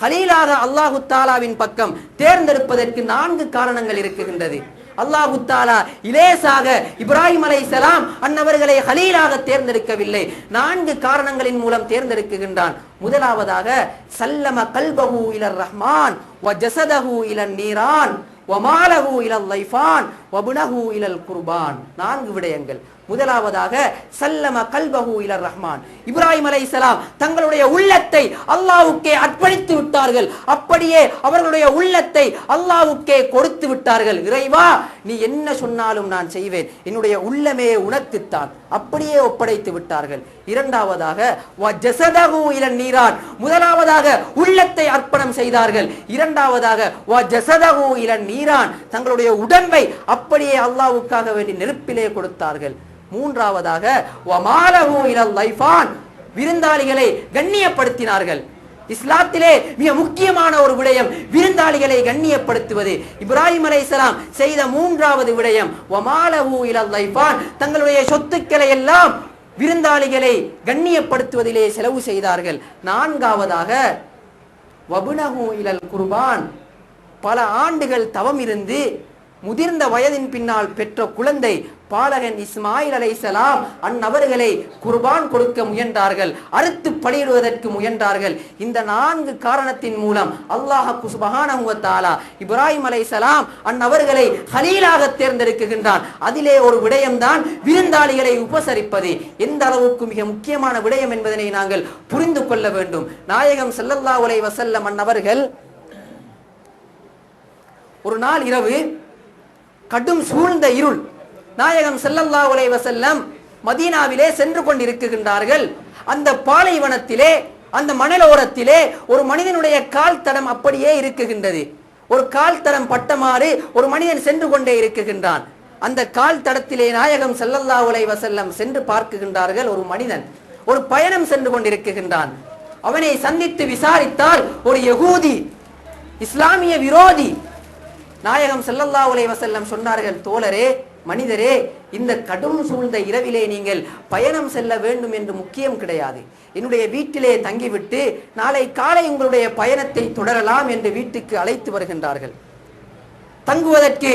ஹலீலாக அல்லாஹு தாலாவின் பக்கம் தேர்ந்தெடுப்பதற்கு 4 காரணங்கள் இருக்குகின்றது. அல்லாஹு தாலா இலேசாக இப்ராஹிம் அலைஹிஸ்ஸலாம் அன்னவர்களை ஹலீலாக தேர்ந்தெடுக்கவில்லை, 4 காரணங்களின் மூலம் தேர்ந்தெடுக்குகின்றான். முதலாவதாக, சல்லம கல்பஹு இலர் ரஹ்மான் வ ஜஸதஹு இலன் நீரான் வ மாலஹு இலல் லைஃபான் வ புனஹு இலல் குர்பான். 4 விடயங்கள். முதலாவதாக, சல்லம கல்பஹு இலர் ரஹ்மான், இப்ராஹிம் அலைஹிஸ்ஸலாம் தங்களுடைய உள்ளத்தை அல்லாஹ்வுக்கே அர்ப்பணித்து விட்டார்கள். அப்படியே அவர்களுடைய உள்ளத்தை அல்லாஹ்வுக்கே கொடுத்து விட்டார்கள். இறைவா, நீ என்ன சொன்னாலும் நான் செய்வேன், என்னுடைய உள்ளமே உனக்குத்தான், அப்படியே ஒப்படைத்து விட்டார்கள். இரண்டாவதாக, வ ஜஸதஹு இலன் நீரான், முதலாவதாக உள்ளத்தை அர்ப்பணம் செய்தார்கள். இரண்டாவதாக, வ ஜஸதஹு இலன் நீரான், தங்களுடைய உடம்பை அப்படியே அல்லாஹ்வுக்காக வேண்டி நெருப்பிலே கொடுத்தார்கள். மூன்றாவதாக, வ மாலஹு இலல் லைஃபான், விருந்தாளிகளை கண்ணியப்படுத்தினார்கள். இஸ்லாத்திலே மிக முக்கியமான ஒரு விடயம் விருந்தாளிகளை கண்ணியப்படுத்துவது. இப்ராஹிம் அலைஹிஸ்ஸலாம் செய்த 3வது விடயம், வ மாலஹு இலல் லைஃபான், தங்களுடைய சொத்துக்களை எல்லாம் விருந்தாளிகளை கண்ணியப்படுத்துவதிலே செலவு செய்தார்கள். 4வதாக, வபுனஹு இலல் குர்பான், பல ஆண்டுகள் தவம் இருந்து முதிர்ந்த வயதின் பின்னால் பெற்ற குழந்தை பாலகன் இஸ்மாயில் அலைஹிஸ்ஸலாம் அந்நபர்களை குர்பான் கொடுக்க முயன்றார்கள், அறுத்து பலியிடுவதற்கு முயன்றார்கள். இந்த 4 காரணத்தின் மூலம் அல்லாஹ் சுப்ஹானஹு வ தஆலா இப்ராஹிம் அலைஹிஸ்ஸலாம் அந்நபர்களை ஹலீலாக தேர்ந்தெடுக்கின்றான். அதிலே ஒரு விடயம்தான் விருந்தாளிகளை உபசரிப்பது. எந்த அளவுக்கு மிக முக்கியமான விடயம் என்பதனை நாங்கள் புரிந்து கொள்ள வேண்டும். நாயகம் ஸல்லல்லாஹு அலைஹி வஸல்லம் அந்நபர்கள் ஒரு நாள் இரவு கடும் சூழ்ந்த இருள், நாயகம் ஸல்லல்லாஹு அலைஹி வஸல்லம் மதீனாவிலே சென்று கொண்டிருக்கின்றார்கள். அந்த பாலைவனத்திலே, அந்த மணலோரத்திலே ஒரு மனிதனுடைய கால் தடம் அப்படியே இருக்குகின்றது. ஒரு கால் தடம் பட்டமாறு ஒரு மனிதன் சென்று கொண்டே இருக்குகின்றான். அந்த கால் தடத்திலே நாயகம் ஸல்லல்லாஹு அலைஹி வஸல்லம் சென்று பார்க்குகின்றார்கள். ஒரு மனிதன் ஒரு பயணம் சென்று கொண்டிருக்கின்றான். அவனை சந்தித்து விசாரித்தால் ஒரு யகூதி, இஸ்லாமிய விரோதி. நாயகம் ஸல்லல்லாஹு அலைஹி வஸல்லம் சொன்னார்கள், தோழரே, மனிதரே, இந்த கடும் சூழ்ந்த இரவிலே நீங்கள் பயணம் செல்ல வேண்டும் என்று முக்கியம் கிடையாது. என்னுடைய வீட்டிலே தங்கிவிட்டு நாளை காலை உங்களுடைய பயணத்தை தொடரலாம் என்று வீட்டுக்கு அழைத்து வருகின்றார்கள். தங்குவதற்கு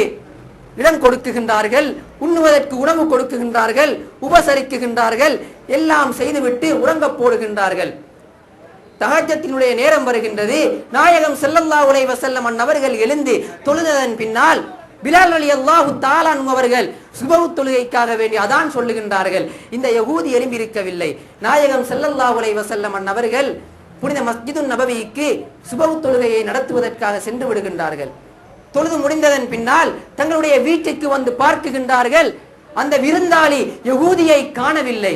இடம் கொடுக்குகின்றார்கள், உண்ணுவதற்கு உணவு கொடுக்குகின்றார்கள், உபசரிக்குகின்றார்கள், எல்லாம் செய்துவிட்டு உறங்க போடுகின்றார்கள். தஹஜ்ஜத்தினுடைய நேரம் வருகின்றது. நாயகம் ஸல்லல்லாஹு அலைஹி வஸல்லம் அன்னவர்கள் எழுந்து தொழுததன் பின்னால் பிலால் ரலியல்லாஹு தஆலா அன்ஹு அவர்கள் சுபஹ் தொழுகைக்காக வேண்டி அதான் சொல்லுகின்றார்கள். இந்த யகூதி எழும்பி இருக்கவில்லை. நாயகம் ஸல்லல்லாஹு அலைஹி வஸல்லம் அன்னவர்கள் புனித மஸ்ஜிதுன் நபவிக்கு சுபஹ் தொழுகையை நடத்துவதற்காக சென்று விடுகின்றார்கள். தொழுது முடிந்ததன் பின்னால் தங்களுடைய வீட்டுக்கு வந்து பார்க்குகின்றார்கள். அந்த விருந்தாளி யகூதியை காணவில்லை.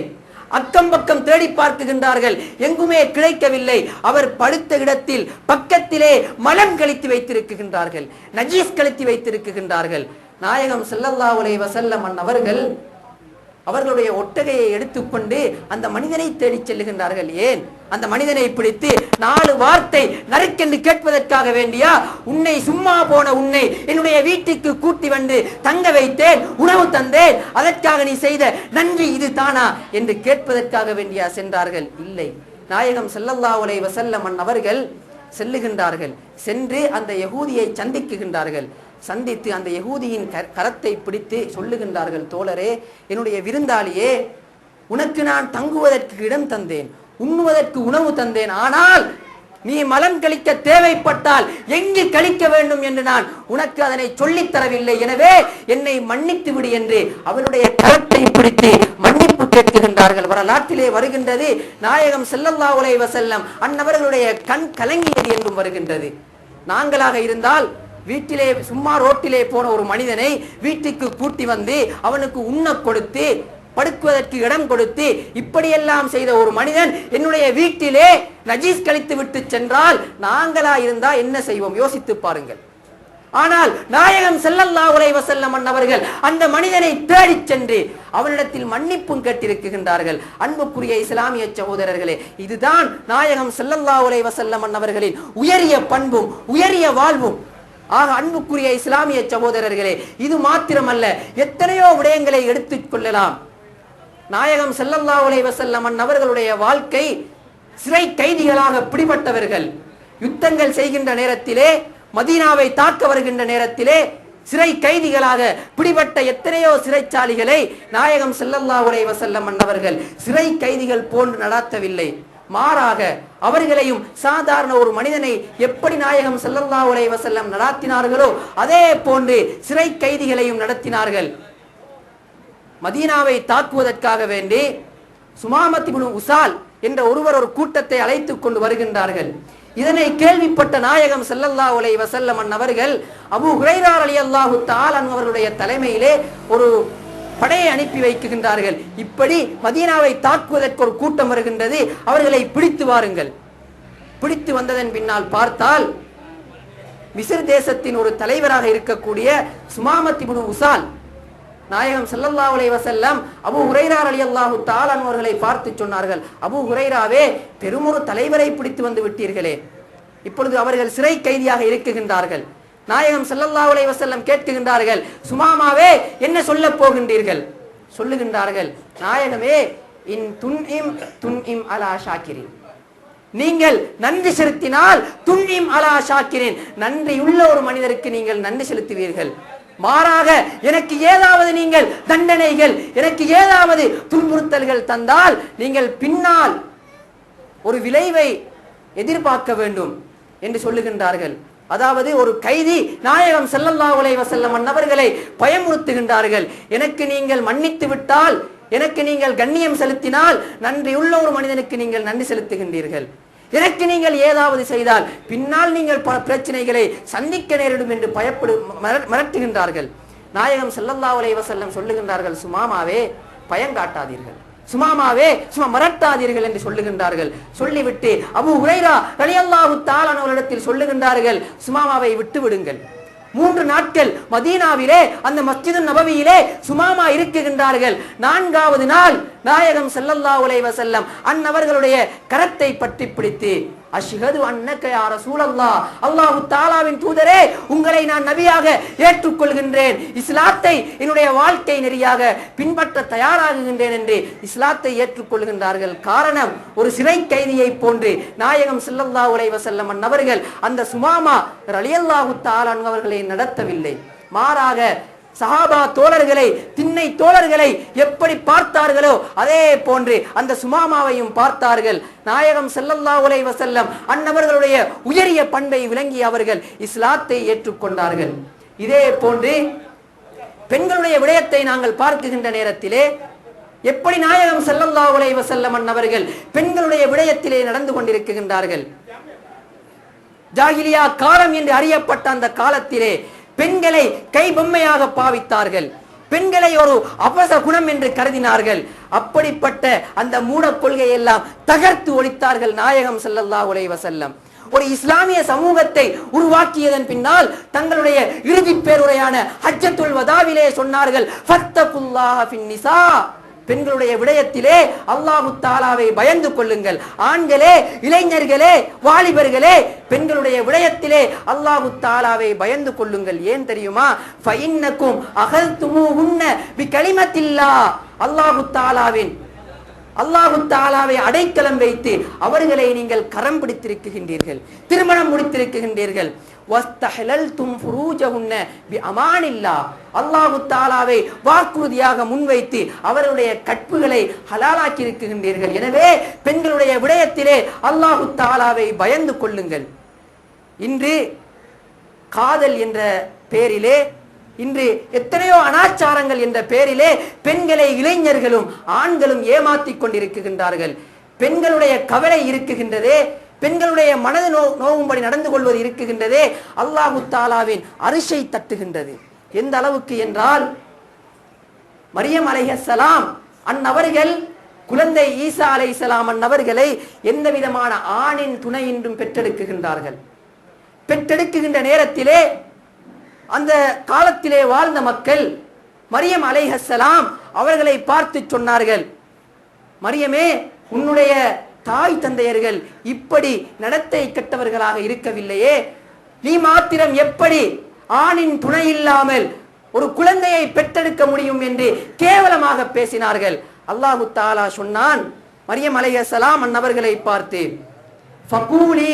அக்கம் பக்கம் தேடி பார்க்குகின்றார்கள், எங்குமே கிடைக்கவில்லை. அவர் படுத்த இடத்தில் பக்கத்திலே மலம் கழித்து வைத்திருக்கின்றார்கள், நஜீஸ் கழித்து வைத்திருக்கின்றார்கள். நாயகம் ஸல்லல்லாஹு அலைஹி வஸல்லம் அவர்கள் அவர்களுடைய ஒட்டகையை எடுத்துக்கொண்டு அந்த மனிதனை தேடி செல்லுகின்றார்கள். ஏன்? அந்த மனிதனை பிடித்து 4 வார்த்தை நறுக்கென்று கேட்பதற்காக வேண்டியா? உன்னை சும்மா போன உன்னை என்னுடைய வீட்டுக்கு கூட்டி வந்து தங்க வைத்தேன், உணவு தந்தேன், அதற்காக நீ செய்த நன்றி இது தானா என்று கேட்பதற்காக வேண்டியா சென்றார்கள்? இல்லை. நாயகம் ஸல்லல்லாஹு அலைஹி வஸல்லம் அவர்கள் செல்லுகின்றார்கள். சென்று அந்த யகூதியை சந்திக்குகின்றார்கள். சந்தித்து அந்த யகூதியின் கரத்தை பிடித்து சொல்லுகின்றார்கள், தோழரே, என்னுடைய விருந்தாளியே, உனக்கு நான் தங்குவதற்கு இடம் தந்தேன், உண்ணுவதற்கு உணவு தந்தேன். ஆனால் நீ மலம் கழிக்க தேவைப்பட்டால் எங்கு கழிக்க வேண்டும் என்று நான் உனக்கு அதனை சொல்லித் தரவில்லை. எனவே என்னை மன்னித்து விடு என்று அவருடைய கரத்தை பிடித்து மன்னிப்பு கேட்கின்றார்கள். வரலாற்றிலே வருகின்றது, நாயகம் ஸல்லல்லாஹு அலைஹி வஸல்லம் அன்னவர்களுடைய கண் கலங்கியது என்றும் வருகின்றது. நாங்களாக இருந்தால் வீட்டிலே சும்மா ரோட்டிலே போன ஒரு மனிதனை வீட்டுக்கு கூட்டி வந்து அவனுக்கு உண்ண கொடுத்து படுக்குவதற்கு இடம் கொடுத்து இப்படியெல்லாம் செய்த ஒரு மனிதன் என்னுடைய வீட்டிலே நஜீஸ் கழித்து விட்டு சென்றால் நாங்களா இருந்தா என்ன செய்வோம்? யோசித்து பாருங்கள். ஆனால் நாயகம் ஸல்லல்லாஹு அலைஹி வஸல்லம் அவர்கள் அந்த மனிதனை தேடி சென்று அவனிடத்தில் மன்னிப்பும் கேட்டிருக்கின்றார்கள். அன்புக்குரிய இஸ்லாமிய சகோதரர்களே, இதுதான் நாயகம் ஸல்லல்லாஹு அலைஹி வஸல்லம் அவர்களின் உயரிய பண்பும் உயரிய வாழ்வும். ஆக அன்புக்குரிய இஸ்லாமிய சகோதரர்களே, இது மாத்திரமல்ல, எத்தனையோ விடயங்களை எடுத்துக் கொள்ளலாம். நாயகம் ஸல்லல்லாஹு அலைஹி வஸல்லம் அவர்களுடைய வாழ்க்கை, சிறை கைதிகளாக பிடிபட்டவர்கள், யுத்தங்கள் செய்கின்ற நேரத்திலே, மதீனாவை தாக்க வருகின்ற நேரத்திலே சிறை கைதிகளாக பிடிபட்ட எத்தனையோ சிறைச்சாலிகளை நாயகம் ஸல்லல்லாஹு அலைஹி வஸல்லம் அவர்கள் சிறை கைதிகள் போன்று நடாத்தவில்லை. மாறாக அவர்களையும் சாதாரண ஒரு மனிதனை எப்படி நாயகம் ஸல்லல்லாஹு அலைஹி வஸல்லம் நடாத்தினார்களோ அதே போன்று சிறை கைதிகளையும் நடத்தினார்கள். மதீனாவை தாக்குவதற்காக வேண்டி சுமாமத் இப்னு உசால் என்ற ஒருவர் ஒரு கூட்டத்தை அழைத்துக் கொண்டு வருகின்றார்கள். இதனை கேள்விப்பட்ட நாயகம் ஸல்லல்லாஹு அலைஹி வஸல்லம் அவர்கள் அபூ ஹுரைரா ரலியல்லாஹு தஆலா அவர்களுடைய தலைமையிலே ஒரு படையை அனுப்பி வைக்கின்றார்கள். இப்படி மதீனாவை தாக்குவதற்கு ஒரு கூட்டம் வருகின்றது, அவர்களை பிடித்து வாருங்கள். பிடித்து வந்ததன் பின்னால் பார்த்தால் மிஸ்ர் தேசத்தின் ஒரு தலைவராக இருக்கக்கூடிய சுமாமத் இப்னு உசால் நாயகம் ஸல்லல்லாஹு அலைஹி வஸல்லம் அபூ ஹுரைரா ரலியல்லாஹு தஆலா அவர்களை பார்த்து சொன்னார்கள், அபூ ஹுரைராவே, பெருமொரு தலைவரை பிடித்து வந்து விட்டீர்களே, இப்பொழுது அவர்கள் சிறை கைதியாக இருக்குகின்றார்கள். நாயகம் ஸல்லல்லாஹு அலைஹி வஸல்லம் கேட்கின்றார்கள், சுமாமாவே, என்ன சொல்ல போகின்றீர்கள்? சொல்லுகின்றார்கள், நாயகமே, இன் துன்இம் துன்இம் அலா ஷாக்கிரின், நீங்கள் நன்றி செலுத்தினால் துன்இம் அலா ஷாக்கிரின், நன்றியுள்ள ஒரு மனிதருக்கு நீங்கள் நன்றி செலுத்துவீர்கள். மாறாக எனக்கு ஏதாவது நீங்கள் தண்டனைகள், எனக்கு ஏதாவது துன்புறுத்தல்கள் தந்தால் நீங்கள் பின்னால் ஒரு விளைவை எதிர்பார்க்க வேண்டும் என்று சொல்லுகின்றார்கள். அதாவது ஒரு கைதி நாயகம் ஸல்லல்லாஹு அலைஹி வஸல்லம் அவர்களை பயமுறுத்துகின்றார்கள். எனக்கு நீங்கள் மன்னித்து விட்டால், எனக்கு நீங்கள் கண்ணியம் செலுத்தினால் நன்றியுள்ள ஒரு மனிதனுக்கு நீங்கள் நன்றி செலுத்துகின்றீர்கள். எனக்கு நீங்கள் ஏதாவது செய்தால் பின்னால் நீங்கள் பல பிரச்சனைகளை சந்திக்க நேரிடும் என்று மிரட்டுகின்றார்கள். நாயகம் ஸல்லல்லாஹு அலைஹி வஸல்லம் சொல்லுகின்றார்கள், சுமாமாவே, பயங்காட்டாதீர்கள், சுமாமாவே, சும்மா மரட்டாதீர்கள் என்று சொல்லுகின்றார்கள். சொல்லிவிட்டு அபூ ஹுரைரா ரலியல்லாஹு தஆலா அவர்களிடத்தில் சொல்லுகின்றார்கள், சுமாமாவை விட்டு விடுங்கள். 3 நாட்கள் மதீனாவிலே அந்த மஸ்ஜிதுன் நபவியிலே சுமாமா இருக்குகின்றார்கள். 4வது நாள் நாயகம் ஸல்லல்லாஹு அலைஹி வஸல்லம் அன்னவர்களுடைய கரத்தை பற்றி பிடித்து, அஷ்ஹது அன்னக யா ரசூலல்லாஹ், அல்லாஹ் தஆலாவின் தூதரே, உங்களை நான் நபியாக ஏற்றுக்கொள்கின்றேன், இஸ்லாத்தை என்னுடைய வாழ்க்கை நெறியாக பின்பற்ற தயாராகுகின்றேன் என்று இஸ்லாத்தை ஏற்றுக்கொள்கின்றார்கள். காரணம், ஒரு சிறை கைதியை போன்று நாயகம் ஸல்லல்லாஹு அலைஹி வஸல்லம் அவர்கள் அந்த சுமாமா ரலியல்லாஹு தஆலா அவர்களை நடத்தவில்லை. மாறாக சஹாபா தோழர்களை, திண்ணை தோழர்களை எப்படி பார்த்தார்களோ அதே போன்று அந்த சுமாமாவையும் பார்த்தார்கள். நாயகம் ஸல்லல்லாஹு அலைஹி வஸல்லம் அன்னவர்களுடைய உயரிய பண்பை விளங்கி அவர்கள் இஸ்லாத்தை ஏற்றுக்கொண்டார்கள். இதே போன்று பெண்களுடைய விடயத்தை நாங்கள் பார்க்கின்ற நேரத்திலே எப்படி நாயகம் ஸல்லல்லாஹு அலைஹி வஸல்லம் அன்னவர்கள் பெண்களுடைய விடயத்திலே நடந்து கொண்டிருக்கின்றார்கள். ஜாகிலியா காலம் என்று அறியப்பட்ட அந்த காலத்திலே பெண்களை கை பொம்மையாக பாவித்தார்கள். பெண்களை ஒரு அபச குணம் என்று கருதினார்கள். அப்படிப்பட்ட அந்த மூட கொள்கையை எல்லாம் தகர்த்து ஒழித்தார்கள் நாயகம் ஸல்லல்லாஹு அலைஹி வஸல்லம். ஒரு இஸ்லாமிய சமூகத்தை உருவாக்கியதன் பின்னால் தங்களுடைய இறுதி பேருரையான ஹஜ்ஜத்துல் வதாவிலே சொன்னார்கள், ஃபத்தகுல்லாஹ ஃபின்னிசா, பெண்களுடைய விடயத்திலே அல்லாஹு தஆலாவை பயந்து கொள்ளுங்கள். ஆண்களே, இளைஞர்களே, வாலிபர்களே, பெண்களுடைய விடயத்திலே அல்லாஹு தஆலாவை பயந்து கொள்ளுங்கள். ஏன் தெரியுமா? ஃபஇன்னக்கும் அகல்துமூஹுன்ன பிகலிமத்தில்லாஹ், அல்லாஹு தஆலாவை அடைக்கலம் வைத்து அவர்களை நீங்கள் கரம் பிடித்திருக்கின்றீர்கள், திருமணம் முடித்திருக்கின்றீர்கள். வஸ்தஹலல்தும் ஃபுரூஜஹுன்ன பிஅமானில்லாஹ், அல்லாஹு தஆலாவை வாக்குறுதியாக முன்வைத்து அவருடைய கற்புகளை ஹலாலாக்கி இருக்கின்றீர்கள். எனவே பெண்களுடைய விடயத்திலே அல்லாஹு தஆலாவை பயந்து கொள்ளுங்கள். இன்று காதல் என்ற பெயரிலே, இன்று எத்தனையோ அனாச்சாரங்கள் என்ற பெயரிலே பெண்களை இளைஞர்களும் ஆண்களும் ஏமாற்றிக் கொண்டிருக்கின்றார்கள். பெண்களுடைய கவலை இருக்குகின்றதே, பெண்களுடைய மனது நோவும்படி நடந்து கொள்வது இருக்குகின்றதே, அல்லாஹு தஆலாவின் அரிசை தட்டுகின்றது. எந்த அளவுக்கு என்றால், மரியம் அலைஹிஸ்ஸலாம் அன்னவர்கள் குழந்தை ஈசா அலைஹிஸ்ஸலாம் அன்னவர்களை எந்த விதமான ஆணின் துணையின்றும் பெற்றெடுக்குகின்றார்கள். பெற்றெடுக்குகின்ற நேரத்திலே அந்த காலத்திலே வாழ்ந்த மக்கள் மரியம் அலைஹிஸ்ஸலாம் அவர்களை பார்த்து சொன்னார்கள், மரியமே, உன்னுடைய தாய் தந்தையர்கள் இப்படி நடத்தை கெட்டவர்களாக இருக்கவில்லையே, நீ மாத்திரம் எப்படி ஆணின் துணை இல்லாமல் ஒரு குழந்தையை பெற்றெடுக்க முடியும் என்று கேவலமாக பேசினார்கள். அல்லாஹு தஆலா சொன்னான் மரியம் அலைஹிஸ்ஸலாம் அன்னவர்களை பார்த்து, ஃபகூலி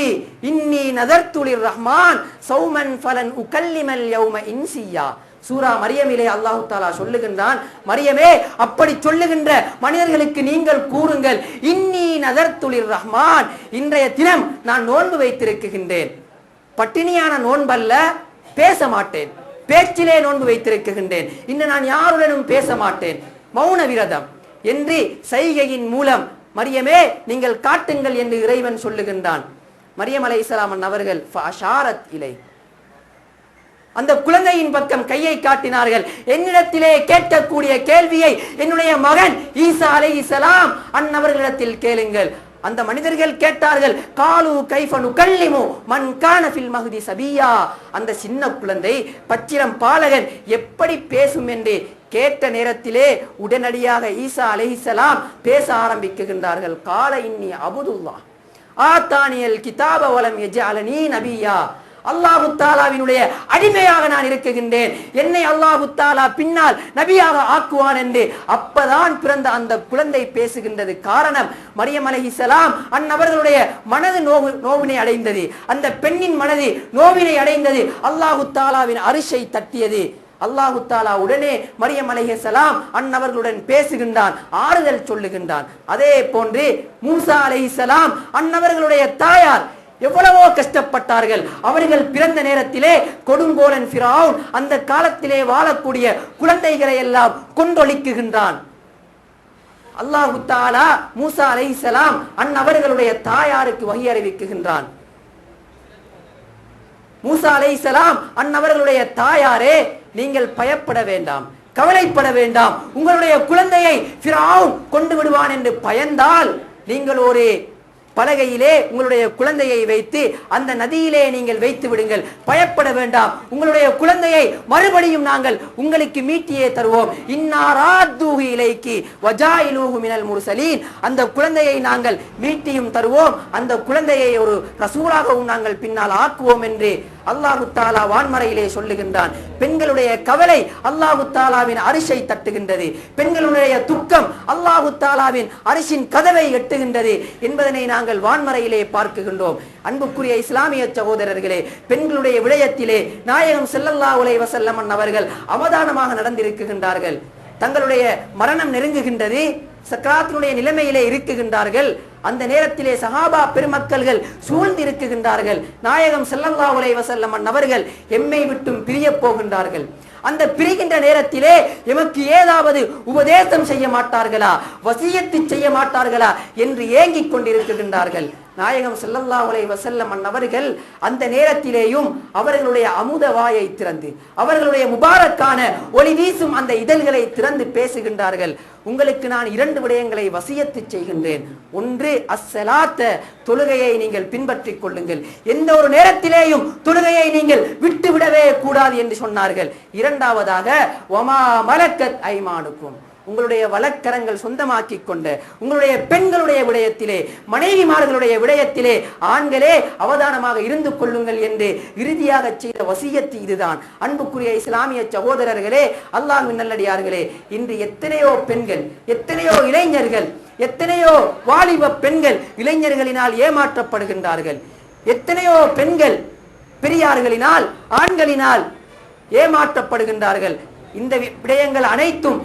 இன்னி நதர்து லிர்ரஹ்மான் ஸௌமன் ஃபலன் உகல்லிமல் யௌம இன்சியா. சூரா மரியமிலே அல்லாஹு தஆலா சொல்லுகின்றான், மரியமே, அப்படி சொல்லுகின்ற மனிதர்களுக்கு நீங்கள் கூறுங்கள், இன்னி நதர்து லிர்ரஹ்மான், இன்றைய தினம் நான் நோன்பு வைத்திருக்கின்றேன். பட்டினியான நோன்பல்ல, பேச மாட்டேன், பேச்சிலே நோன்பு வைத்திருக்கின்றேன், இன்னும் நான் யாருடனும் பேச மாட்டேன், மௌன விரதம் என்று சைகையின் மூலம் மரியமே நீங்கள் காட்டுங்கள் என்று இறைவன் சொல்லுகின்றான். மரியம் அலைஹிஸ்ஸலாம் அவர்கள் ஃபஅஷாரத் இலை, அந்த குழந்தையின் பக்கம் கையை காட்டினார்கள். என்னிடத்திலே கேட்கக்கூடிய கேள்வியை என்னுடைய மகன் ஈசா அலைஹிஸ்ஸலாம் அன்னவர்களிடத்தில் கேளுங்கள். அந்த மனிதர்கள் கேட்டார்கள், காலு கைஃப நுகல்லிமு மன் கான ஃபில் மஹ்தி சபியா, அந்த சின்ன குழந்தை பச்சிரம் பாலகன் எப்படி பேசும் என்று கேட்ட நேரத்திலே உடனடியாக ஈசா அலைஹிஸ்ஸலாம் பேச ஆரம்பிக்கின்றார்கள். கால இன்னி அபுதுல்லாஹ் ஆத்தானியல் கிதாப வலம் யஜஅலனி நபியா, அல்லாஹு தஆலாவினுடைய அடிமையாக நான் இருக்குகின்றேன், என்னை அல்லாஹு தஆலா பின்னால் நபியாக ஆக்குவான் என்று அப்பதான் பிறந்த அந்த குழந்தை பேசுகின்றது. காரணம், மரியம் அலைஹிஸ்ஸலாம் அன்னவர்களுடைய மனது நோவினை அடைந்தது, அந்த பெண்ணின் மனது நோவினை அடைந்தது, அல்லாஹு தஆலாவின் அரிசை தட்டியது. அல்லாஹு தஆலா உடனே மரியம் அலைஹிஸ்ஸலாம் அன்னவர்களுடன் பேசுகின்றான், ஆறுதல் சொல்லுகின்றான். அதே போன்று மூசா அலைஹிஸ்ஸலாம் அன்னவர்களுடைய தாயார் எவ்வளவோ கஷ்டப்பட்டார்கள். அவர்கள் பிறந்த நேரத்திலே கொடுங்கோலன் ஃபிரௌன் அந்த காலத்திலே வாழக்கூடிய குழந்தைகளை எல்லாம் கொன்றொழிக்குகின்றான். அல்லாஹு தஆலா மூசா அலைஹிஸ்ஸலாம் அன்னவர்களுடைய தாயாருக்கு வஹி அறிவிக்குகின்றான். மூசா அலைஹிஸ்ஸலாம் அன்னவர்களுடைய தாயாரே, நீங்கள் பயப்பட வேண்டாம், கவலைப்பட வேண்டாம், உங்களுடைய குழந்தையை ஃபிரௌன் கொண்டு விடுவான் என்று பயந்தால் நீங்கள் ஒரு பலகையிலே உங்களுடைய குழந்தையை வைத்து அந்த நதியிலே நீங்கள் வைத்து விடுங்கள், பயப்பட வேண்டாம், உங்களுடைய குழந்தையை மறுபடியும் நாங்கள் உங்களுக்கு மீட்டியே தருவோம். இன்னா ராத்தூஹு இலைக்கி வஜாயிலூஹு மினல் முர்சலீன், அந்த குழந்தையை நாங்கள் மீட்டியும் தருவோம், அந்த குழந்தையை ஒரு ரசூலாகவும் நாங்கள் பின்னால் ஆக்குவோம் என்று அல்லாஹு தாலா வான்மறையிலே சொல்லுகின்றான். பெண்களுடைய கவலை அல்லாஹு தாலாவின் அரிசை தட்டுகின்றது, பெண்களுடைய துக்கம் அல்லாஹு தாலாவின் அரிசின் கதவை எட்டுகின்றது என்பதனை நாங்கள் வான்மறையிலே பார்க்குகின்றோம். அன்புக்குரிய இஸ்லாமிய சகோதரர்களே, பெண்களுடைய விடயத்திலே நாயகம் ஸல்லல்லாஹு அலைஹி வஸல்லம் அவர்கள் அவதானமாக நடந்திருக்கின்றார்கள். தங்களுடைய மரணம் நெருங்குகின்றது, சக்ராத்தினுடைய நிலைமையிலே இருக்குகின்றார்கள். அந்த நேரத்திலே சஹாபா பெருமக்கள்கள் சூழ்ந்து இருக்குகின்றார்கள். நாயகம் ஸல்லல்லாஹு அலைஹி வஸல்லம் அவர்கள் எம்மை விட்டும் பிரிய போகின்றார்கள். அந்த பிரிகின்ற நேரத்திலே எமக்கு ஏதாவது உபதேசம் செய்ய மாட்டார்களா, வசியத்து செய்ய மாட்டார்களா என்று ஏங்கிக் கொண்டிருக்கின்றார்கள். நாயகம் ஸல்லல்லாஹு அலைஹி வஸல்லம் அவர்கள் அந்த நேரத்திலேயும் அவர்களுடைய அமுத வாயை திறந்து, அவர்களுடைய முபாரக்கான ஒளி வீசும் அந்த இதழ்களை திறந்து பேசுகின்றார்கள். உங்களுக்கு நான் 2 விடயங்களை வசியத்து செய்கின்றேன். ஒன்று, அஸ்ஸலாத்த, தொழுகையை நீங்கள் பின்பற்றிக் கொள்ளுங்கள், எந்த ஒரு நேரத்திலேயும் தொழுகையை நீங்கள் விட்டுவிடவே கூடாது என்று சொன்னார்கள். இரண்டாவதாக, வமா மலக்கத் ஐமானுக்கும், உங்களுடைய வழக்கரங்கள் சொந்தமாக்கி கொண்ட உங்களுடைய பெண்களுடைய விடயத்திலே, மனைவிமார்களுடைய விடயத்திலே ஆண்களே அவதானமாக இருந்து கொள்ளுங்கள் என்று இறுதியாக செய்த வசியத்து இதுதான். அன்புக்குரிய இஸ்லாமிய சகோதரர்களே, அல்லாஹ்வின் நல்லடியார்களே, இன்று எத்தனையோ பெண்கள், எத்தனையோ இளைஞர்கள், எத்தனையோ வாலிப பெண்கள் இளைஞர்களினால் ஏமாற்றப்படுகின்றார்கள். எத்தனையோ பெண்கள் பெரியார்களினால், ஆண்களினால் ஏமாற்றப்படுகின்றார்கள். இந்த விடயங்கள் அனைத்தும்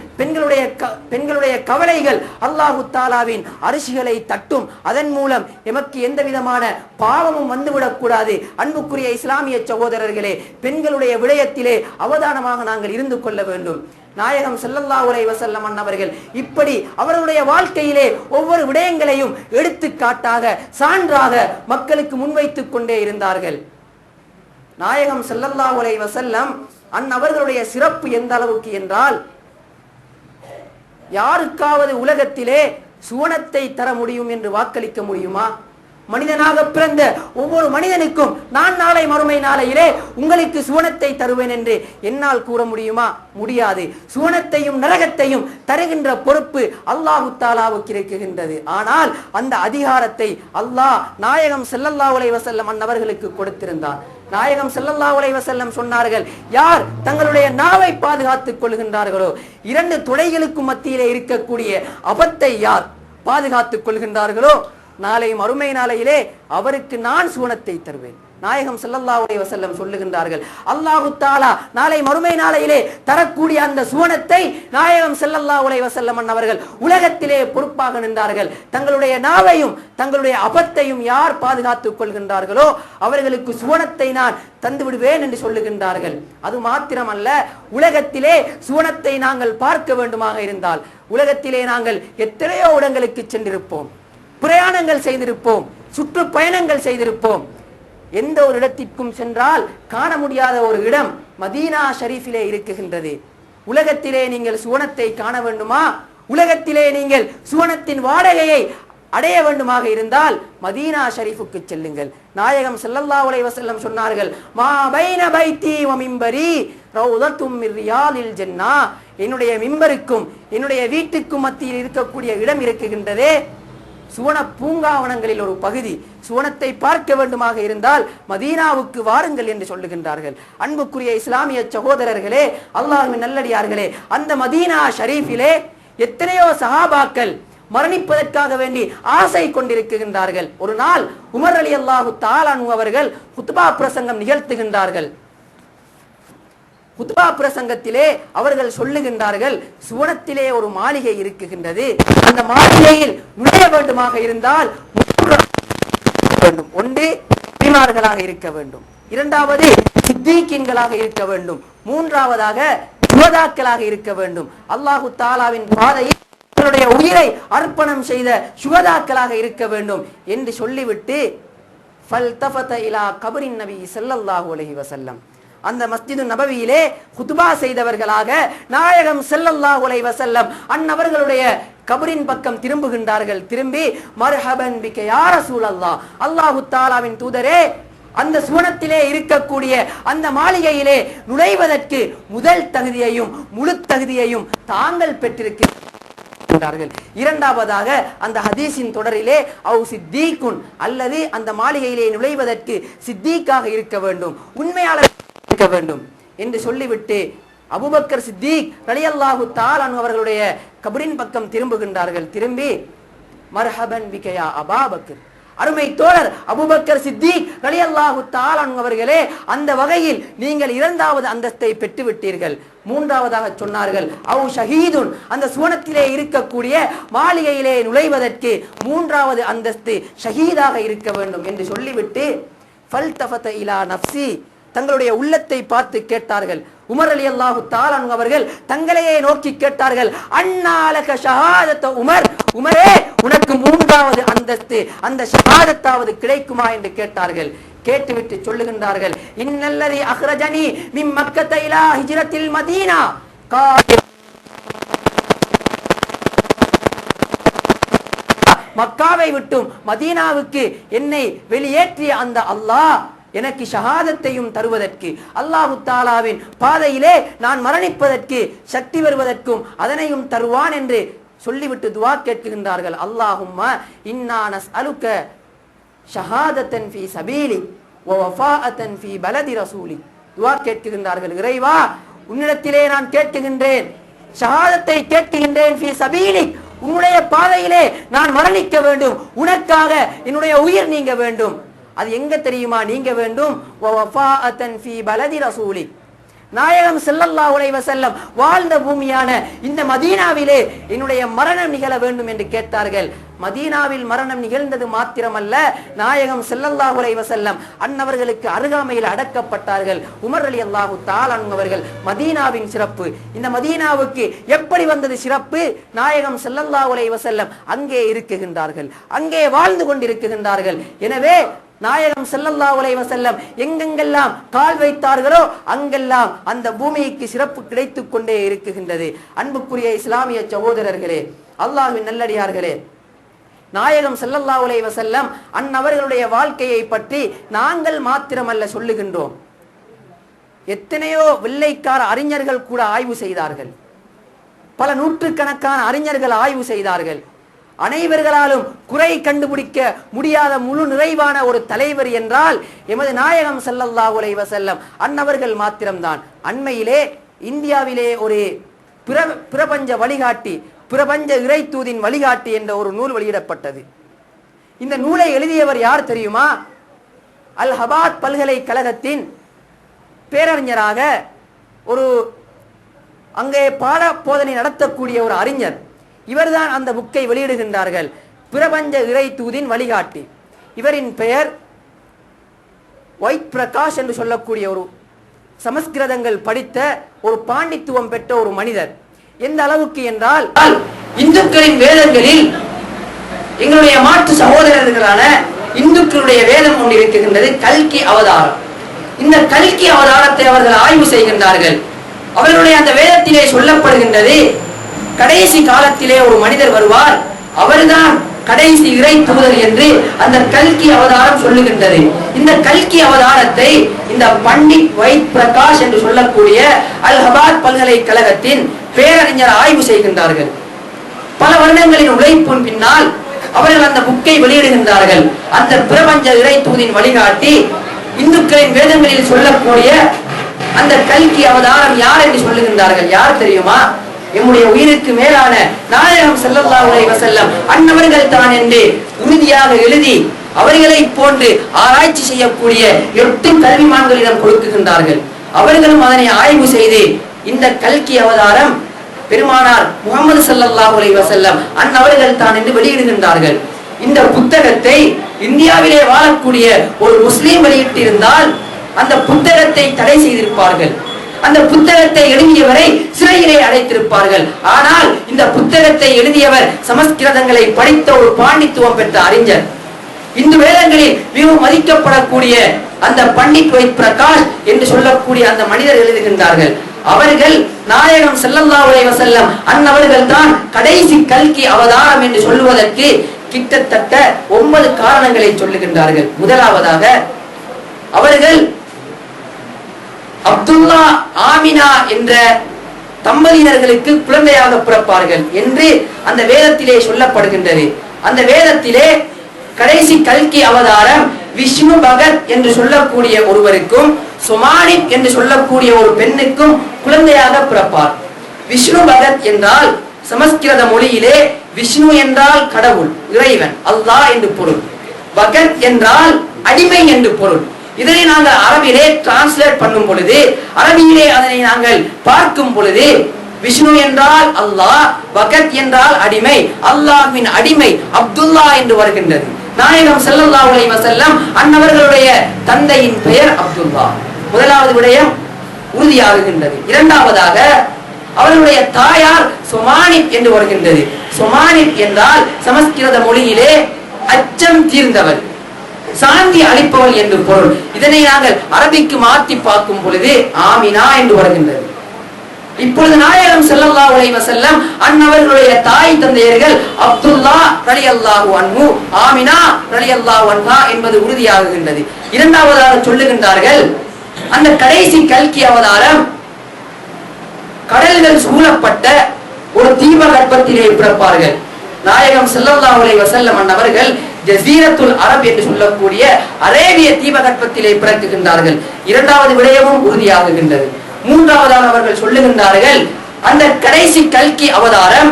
பெண்களுடைய கவலைகள் அல்லாஹு தாலாவின் அரிசிகளை தட்டும். அதன் மூலம் எமக்கு எந்த விதமான பாவமும் வந்துவிடக் கூடாது. அன்புக்குரிய இஸ்லாமிய சகோதரர்களே, பெண்களுடைய விடயத்திலே அவதானமாக நாங்கள் இருந்து கொள்ள வேண்டும். நாயகம் ஸல்லல்லாஹு அலைஹி வஸல்லம் அவர்கள் இப்படி அவர்களுடைய வாழ்க்கையிலே ஒவ்வொரு விடயங்களையும் எடுத்துக்காட்டாக, சான்றாக மக்களுக்கு முன்வைத்துக் கொண்டே இருந்தார்கள். நாயகம் ஸல்லல்லாஹு அலைஹி வஸல்லம் அவர்களுடைய சிறப்பு எந்த அளவுக்கு என்றால், யாருக்காவது உலகத்திலே சுவனத்தை தர முடியும் என்று வாக்களிக்க முடியுமா? மனிதனாக பிறந்த ஒவ்வொரு மனிதனுக்கும் நான் நாளை மறுமை நாளையிலே உங்களுக்கு சுவனத்தை தருவேன் என்று என்னால் கூற முடியுமா? முடியாது. சுவனத்தையும் நரகத்தையும் தருகின்ற பொறுப்பு அல்லாஹு தாலாவுக்கு இருக்கின்றது. ஆனால் அந்த அதிகாரத்தை அல்லாஹ் நாயகம் ஸல்லல்லாஹு அலைஹி வஸல்லம் அவர்களுக்கு கொடுத்திருந்தார். நாயகம் ஸல்லல்லாஹு அலைஹி வஸல்லம் சொன்னார்கள், யார் தங்களுடைய நாவை பாதுகாத்துக் கொள்கின்றார்களோ, 2 தொடைகளுக்கு மத்தியிலே இருக்கக்கூடிய அபத்தை யார் பாதுகாத்துக் கொள்கின்றார்களோ, நாளை மறுமை நாளையிலே அவருக்கு நான் சுவனத்தை தருவேன். நாயகம் ஸல்லல்லாஹு அலைஹி வஸல்லம் சொல்லுகின்றார்கள், அல்லாஹு தஆலா நாளை மறுமை நாளையிலே தரக்கூடிய அந்த சுவனத்தை நாயகம் ஸல்லல்லாஹு அலைஹி வஸல்லம் அவர்கள் உலகத்திலே பொறுப்பாக நின்றார்கள். தங்களுடைய நாவையும் தங்களுடைய அபத்தையும் யார் பாதுகாத்துக் கொள்கின்றார்களோ அவர்களுக்கு சுவனத்தை நான் தந்து விடுவேன் என்று சொல்லுகின்றார்கள். அது மாத்திரமல்ல, உலகத்திலே சுவனத்தை நாங்கள் பார்க்க வேண்டுமாக இருந்தால் உலகத்திலே நாங்கள் எத்தனையோ இடங்களுக்கு சென்றிருப்போம், பிரயாணங்கள் செய்திருப்போம், சுற்றுப்பயணங்கள் செய்திருப்போம். எந்த ஒரு இடத்திற்கும் சென்றால் காண முடியாத ஒரு இடம் மதீனா ஷரீஃபிலே இருக்குகின்றது. உலகத்திலே நீங்கள் சுவனத்தை காண வேண்டுமா, உலகத்திலே நீங்கள் சுவனத்தின் வாடகையை அடைய வேண்டுமாக இருந்தால் மதீனா ஷரீஃபுக்கு செல்லுங்கள். நாயகம் ஸல்லல்லாஹு அலைஹி வஸல்லம் சொன்னார்கள், மா பைன பைத்தி வ மிம்பரி ரௌதத்தும் மின் ரியாலில் ஜன்னah, என்னுடைய மிம்பருக்கும் என்னுடைய வீட்டுக்கும் மத்தியில் இருக்கக்கூடிய இடம் இருக்குகின்றதே சுவன பூங்காவனங்களில் ஒரு பகுதி. சுவனத்தை பார்க்க வேண்டுமாக இருந்தால் மதீனாவுக்கு வாருங்கள் என்று சொல்லுகின்றார்கள். அன்புக்குரிய இஸ்லாமிய சகோதரர்களே, அல்லாஹ்வின் நல்லடியார்களே, அந்த மதீனா ஷரீஃபிலே எத்தனையோ சஹாபாக்கள் மரணிப்பதற்காக வேண்டி ஆசை கொண்டிருக்கின்றார்கள். ஒரு நாள் உமர் ரலியல்லாஹு தஆலா அன்ஹு அவர்கள் குத்பா பிரசங்கம் நிகழ்த்துகின்றார்கள். குத்பா பிரசங்கத்திலே அவர்கள் சொல்லுகின்றார்கள், சுவனத்திலே ஒரு மாளிகை இருக்குகின்றது, அந்த மாளிகையில் நுழைய வேண்டுமாக இருந்தால் வேண்டும். ஒன்று நபிமார்களாக இருக்க வேண்டும், இரண்டாவது சித்தீக்கீன்களாக இருக்க வேண்டும், மூன்றாவதாக சுஹதாக்களாக இருக்க வேண்டும். அல்லாஹு தஆலாவின் பாதையில் தன்னுடைய உயிரை அர்ப்பணம் செய்த சுஹதாக்களாக இருக்க வேண்டும் என்று சொல்லிவிட்டு ஃபல்தஃபத இலா கபரின் நபி ஸல்லல்லாஹு அலைஹி வஸல்லம், அந்த மஸ்ஜிது நபவியிலே குத்பா செய்தவர்களாக நாயகம் ஸல்லல்லாஹு அலைஹி வஸல்லம் அன்னவர்களுடைய கபரின் பக்கம் திரும்புகின்றார்கள். திரும்பி மர்ஹபன் பிக யா ரசூலல்லாஹ், அல்லாஹு தஆலாவின் தூதரே, அந்த சுவனத்திலே இருக்கக்கூடிய அந்த மாளிகையிலே நுழைவதற்கு முதல் தகுதியையும் முழு தகுதியையும் தாங்கள் பெற்றிருக்கிறீர்கள். சொல்லுகின்றார்கள். இரண்டாவதாக அந்த ஹதீஸின் தொடரிலே அவு சித்தீக்குன் அல்லது அந்த மாளிகையிலே நுழைவதற்கு சித்தீக்காக இருக்க வேண்டும், உண்மையாளர் இருக்க வேண்டும் என்று சொல்லிவிட்டு அபூபக்கர் சித்தீக் ரலியல்லாஹு தஆலா அன்ஹு அவர்களுடைய கபரின் பக்கம் திரும்புகின்றார்கள். திரும்பி மர்ஹபன் பிக யா அபூபக்கர், அருமை தோழர் அபூபக்கர் சித்தீக் ரலியல்லாஹு தஆலா அன்ஹு அவர்களே, அந்த வகையில் நீங்கள் இரண்டாவது அந்தஸ்தை பெற்றுவிட்டீர்கள். மூன்றாவதாக சொன்னார்கள் அவு ஷஹீதுன், அந்த சுவனத்திலே இருக்கக்கூடிய மாளிகையிலே நுழைவதற்கு மூன்றாவது அந்தஸ்து ஷஹீதாக இருக்க வேண்டும் என்று சொல்லிவிட்டு ஃபல்தஃபத இலா நஃப்ஸி, தங்களுடைய உள்ளத்தை பார்த்து கேட்டார்கள். உமர் ரலியல்லாஹு தஆலா அன்ஹு அவர்கள் தங்களையே நோக்கி கேட்டார்கள், அன்னாலக ஷஹாதத்து உமர், உமரே உனக்கு மூன்றாவது அந்தஸ்து அந்த ஷஹாதத்தாவது கிடைக்குமா என்று கேட்டார்கள். கேட்டுவிட்டு சொல்லுகின்றார்கள், இன்னல்லதி அக்ரஜனி மின் மக்கத்த இலா ஹிஜ்ரத்தில் மதீனா, மக்காவை விட்டும் மதீனாவுக்கு என்னை வெளியேற்றிய அந்த அல்லாஹ் எனக்கு ஷஹாதத்தையும் தருவதற்கு, அல்லாஹு தாலாவின் பாதையிலே நான் மரணிப்பதற்கு சக்தி வருவதற்கும் அதனையும் தருவான் என்று சொல்லிவிட்டு துவா கேட்கின்றார்கள். அல்லாஹும்ம இன்னா நஸ்அலுக ஷஹாதத்தன் ஃபீ சபீலி வ வஃபாஅத்தன் ஃபீ பலதி ரசூலி, துவா கேட்கின்றார்கள். இறைவா, உன்னிடத்திலே நான் கேட்கின்றேன், ஷஹாதத்தை கேட்கின்றேன், ஃபீ சபீலி, உன்னுடைய பாதையிலே நான் மரணிக்க வேண்டும், உனக்காக என்னுடைய உயிர் நீங்க வேண்டும். அது எங்க தெரியுமா நீங்க வேண்டும்? வஃபாஅத்தன் ஃபீ பலதி ரசூலி, நாயகம் ஸல்லல்லாஹு அலைஹி வஸல்லம் வாழ்ந்த பூமியான இந்த மதீனாவிலே என்னுடைய மரணம் நிகழ வேண்டும் என்று கேட்டார்கள். மதீனாவில் மரணம் நிகழ்ந்தது மாத்திரமல்ல, நாயகம் ஸல்லல்லாஹு அலைஹி வஸல்லம் அன்னவர்களுக்கு அருகாமையில் அடக்கப்பட்டார்கள். உமர் ரலியல்லாஹு தஆலா அன்ஹு அவர்கள் மதீனாவின் சிறப்பு, இந்த மதீனாவுக்கு எப்படி வந்தது சிறப்பு? நாயகம் ஸல்லல்லாஹு அலைஹி வஸல்லம் அங்கே இருக்குகின்றார்கள், அங்கே வாழ்ந்து கொண்டிருக்கின்றார்கள். எனவே நாயகம் ஸல்லல்லாஹு அலைஹி வஸல்லம் எங்கெங்கெல்லாம் கால் வைத்தார்களோ அங்கெல்லாம் அந்த பூமிக்கு சிறப்பு கிடைத்துக் கொண்டே இருக்குகின்றது. அன்புக்குரிய இஸ்லாமிய சகோதரர்களே, அல்லாஹ்வின் நல்லடியார்களே, நாயகம் ஸல்லல்லாஹு அலைஹி வஸல்லம் அன்னவர்களுடைய வாழ்க்கையை பற்றி நாங்கள் மாத்திரமல்ல சொல்லுகின்றோம், எத்தனையோ வெள்ளைக்கார அறிஞர்கள் கூட ஆய்வு செய்தார்கள், பல நூற்றுக்கணக்கான அறிஞர்கள் ஆய்வு செய்தார்கள். அனைவர்களாலும் குறை கண்டுபிடிக்க முடியாத முழு நிறைவான ஒரு தலைவர் என்றால் எமது நாயகம் ஸல்லல்லாஹு அலைஹி வஸல்லம் அன்னவர்கள் மாத்திரம்தான். அண்மையிலே இந்தியாவிலே ஒரு பிரபஞ்ச வழிகாட்டி, பிரபஞ்ச இறை தூதின் வழிகாட்டி என்ற ஒரு நூல் வெளியிடப்பட்டது. இந்த நூலை எழுதியவர் யார் தெரியுமா? அல்ஹபாத் பல்கலைக்கழகத்தின் பேரறிஞராக ஒரு அங்கே பாட போதனை நடத்தக்கூடிய ஒரு அறிஞர், இவர்தான் அந்த புக்கை வெளியிடுகின்றார்கள், பிரபஞ்ச இறை தூதின் வழிகாட்டி. இவரின் பெயர் ஒயிட் பிரகாஷ் என்று சொல்லக்கூடிய ஒரு சமஸ்கிருதங்கள் படித்த ஒரு பாண்டித்துவம் பெற்ற ஒரு மனிதர். எந்த அளவுக்கு என்றால், இந்துக்களின் வேதங்களில் எங்களுடைய மாற்று சகோதரர்களான இந்துக்களுடைய வேதம் ஒன்று இருக்கின்றது, கல்கி அவதாரம். இந்த கல்கி அவதாரத்தை அவர்கள் ஆய்வு செய்கின்றார்கள். அவர்களுடைய அந்த வேதத்திலே சொல்லப்படுகின்றது, கடைசி காலத்திலே ஒரு மனிதர் வருவார், அவர்தான் கடைசி இறை தூதர் என்று அந்த கல்கி அவதாரம் சொல்லுகின்றது. இந்த கல்கி அவதாரத்தை இந்த பண்டிட் ஒயிட் பிரகாஷ் என்று சொல்லக்கூடிய அல்ஹபாத் பல்கலைக்கழகத்தின் பேரறிஞர் ஆய்வு செய்கின்றார்கள். பல வருடங்களின் உழைப்பின் பின்னால் அவர்கள் அந்த புக்கை வெளியிடுகின்றார்கள். அந்த பிரபஞ்ச இறை தூதின் வழிகாட்டி இந்துக்களின் வேதங்களில் சொல்லக்கூடிய அந்த கல்கி அவதாரம் யார் என்று சொல்லுகின்றார்கள். யார் தெரியுமா? எம்முடைய உயிருக்கு மேலான நாயகம் ஸல்லல்லாஹு அலைஹி வஸல்லம் அன்னவர்கள் தான் என்று உறுதியாக எழுதி அவர்களை போன்று ஆராய்ச்சி செய்யக்கூடிய 8 கல்விமான்களிடம் கொடுக்குகின்றார்கள். அவர்களும் அதனை ஆய்வு செய்து இந்த கல்கி அவதாரம் பெருமானார் முஹம்மது ஸல்லல்லாஹு அலைஹி வஸல்லம் அன்னவர்கள் தான் என்று வெளியிடுகின்றார்கள். இந்த புத்தகத்தை இந்தியாவிலே வாழக்கூடிய ஒரு முஸ்லீம் வெளியிட்டிருந்தால் அந்த புத்தகத்தை தடை செய்திருப்பார்கள், அந்த புத்தகத்தை எழுதியவரை சிறையிலே அடைத்திருப்பார்கள். ஆனால் இந்த புத்தகத்தை எழுதியவர் சமஸ்கிருதங்களை படித்த ஒரு பாண்டித்துவம் பெற்ற அறிஞர். இந்து வேதங்களில் மிகவும் மதிக்கப்படக்கூடிய அந்த பண்டிட் ஒயிட் பிரகாஷ் என்று சொல்லக்கூடிய அந்த மனிதர் எழுதுகின்றார்கள். அவர்கள் நாயகம் ஸல்லல்லாஹு அலைஹி வஸல்லம் அன்னவர்கள் தான் கடைசி கல்கி அவதாரம் என்று சொல்லுவதற்கு கிட்டத்தட்ட 9 காரணங்களை சொல்லுகின்றார்கள். முதலாவதாக, அவர்கள் அப்துல்லா ஆமினா என்ற தம்பதியினர்களுக்கு குழந்தையாக பிறப்பார்கள் என்று அந்த வேதத்திலே சொல்லப்படுகின்றது. அந்த வேதத்திலே கடைசி கல்கி அவதாரம் விஷ்ணு பகத் என்று சொல்லக்கூடிய ஒருவருக்கும் சுமானிக் என்று சொல்லக்கூடிய ஒரு பெண்ணுக்கும் குழந்தையாக பிறப்பார். விஷ்ணு பகத் என்றால் சமஸ்கிருத மொழியிலே விஷ்ணு என்றால் கடவுள், இறைவன், அல்லாஹ் என்று பொருள். பகத் என்றால் அடிமை என்று பொருள். இதனை நாங்கள் அரபியிலே டிரான்ஸ்லேட் பண்ணும் பொழுது, அரபியிலே அதனை நாங்கள் பார்க்கும் பொழுது, விஷ்ணு என்றால் அல்லாஹ், பகத் என்றால் அடிமை, அல்லாஹ்வின் அடிமை அப்துல்லா என்று வருகின்றது. நாயகம் ஸல்லல்லாஹு அலைஹி வஸல்லம் அன்னவர்களுடைய தந்தையின் பெயர் அப்துல்லா. முதலாவது விடயம் உறுதியாகுகின்றது. இரண்டாவதாக அவர்களுடைய தாயார் சுமானிக் என்று வருகின்றது. சுமானிக் என்றால் சமஸ்கிருத மொழியிலே அச்சம் தீர்ந்தவர், சாந்தி அளிப்பவள் என்று பொருள். இதனை நாங்கள் அரபிக்கு மாற்றி பார்க்கும் பொழுது ஆமினா என்று வருகின்றது. இப்பொழுது நாயகம் ஸல்லல்லாஹு அலைஹி வஸல்லம் அன்னவர்களுடைய தாய் தந்தையர்கள் அப்துல்லா ரலியல்லாஹு அன்ஹு, ஆமினா ரலியல்லாஹு அன்ஹா என்பது உறுதியாகுகின்றது. இரண்டாவதாக சொல்லுகின்றார்கள், அந்த கடைசி கல்கி அவதாரம் கடல்கள் சூழப்பட்ட ஒரு தீபகற்பத்திலே பிறப்பார்கள். நாயகம் ஸல்லல்லாஹு அலைஹி வஸல்லம் அன்னவர்கள் ஜஸீரத்துல் அரப் என்று சொல்லக்கூடிய அரேபிய தீபகற்பத்திலே பிறக்குகின்றார்கள். இரண்டாவது விடயமும் உறுதியாகுகின்றது. மூன்றாவதாக அவர்கள் சொல்லுகின்றார்கள், அந்த கடைசி கல்கி அவதாரம்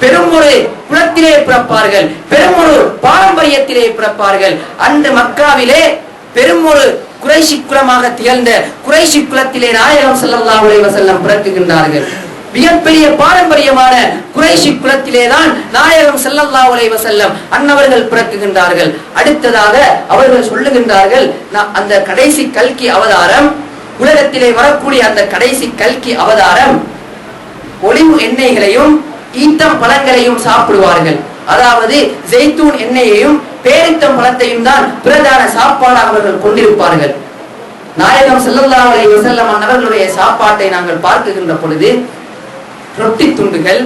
பெருமொரு குலத்திலே பிறப்பார்கள், பெருமொரு பாரம்பரியத்திலே பிறப்பார்கள். அந்த மக்காவிலே பெருமொரு குறைஷி குலமாக திகழ்ந்த குறைஷி குலத்திலே நாயகம் ஸல்லல்லாஹு அலைஹி வஸல்லம் பிறக்குகின்றார்கள். மிகப்பெரிய பாரம்பரியமான குறைஷி குலத்திலே தான் நாயகம் ஸல்லல்லாஹு அலைஹி வஸல்லம் அன்னவர்கள் பிறக்குகின்றார்கள். அடுத்ததாக அவர்கள் சொல்லுகின்றார்கள், அந்த கடைசி கல்கி அவதாரம், உலகத்திலே வரக்கூடிய அந்த கடைசி கல்கி அவதாரம் ஒலிவு எண்ணெய்களையும் ஈத்தம் பழங்களையும் சாப்பிடுவார்கள். அதாவது ஜெய்தூன் எண்ணெயையும் பேரித்தம் பழத்தையும் தான் பிரதான சாப்பாடாக அவர்கள் கொண்டிருப்பார்கள். நாயகம் ஸல்லல்லாஹு அலைஹி வஸல்லம் அன்னவர்களுடைய சாப்பாட்டை நாங்கள் பார்க்குகின்ற பொழுது ரொட்டி துண்டுகள்,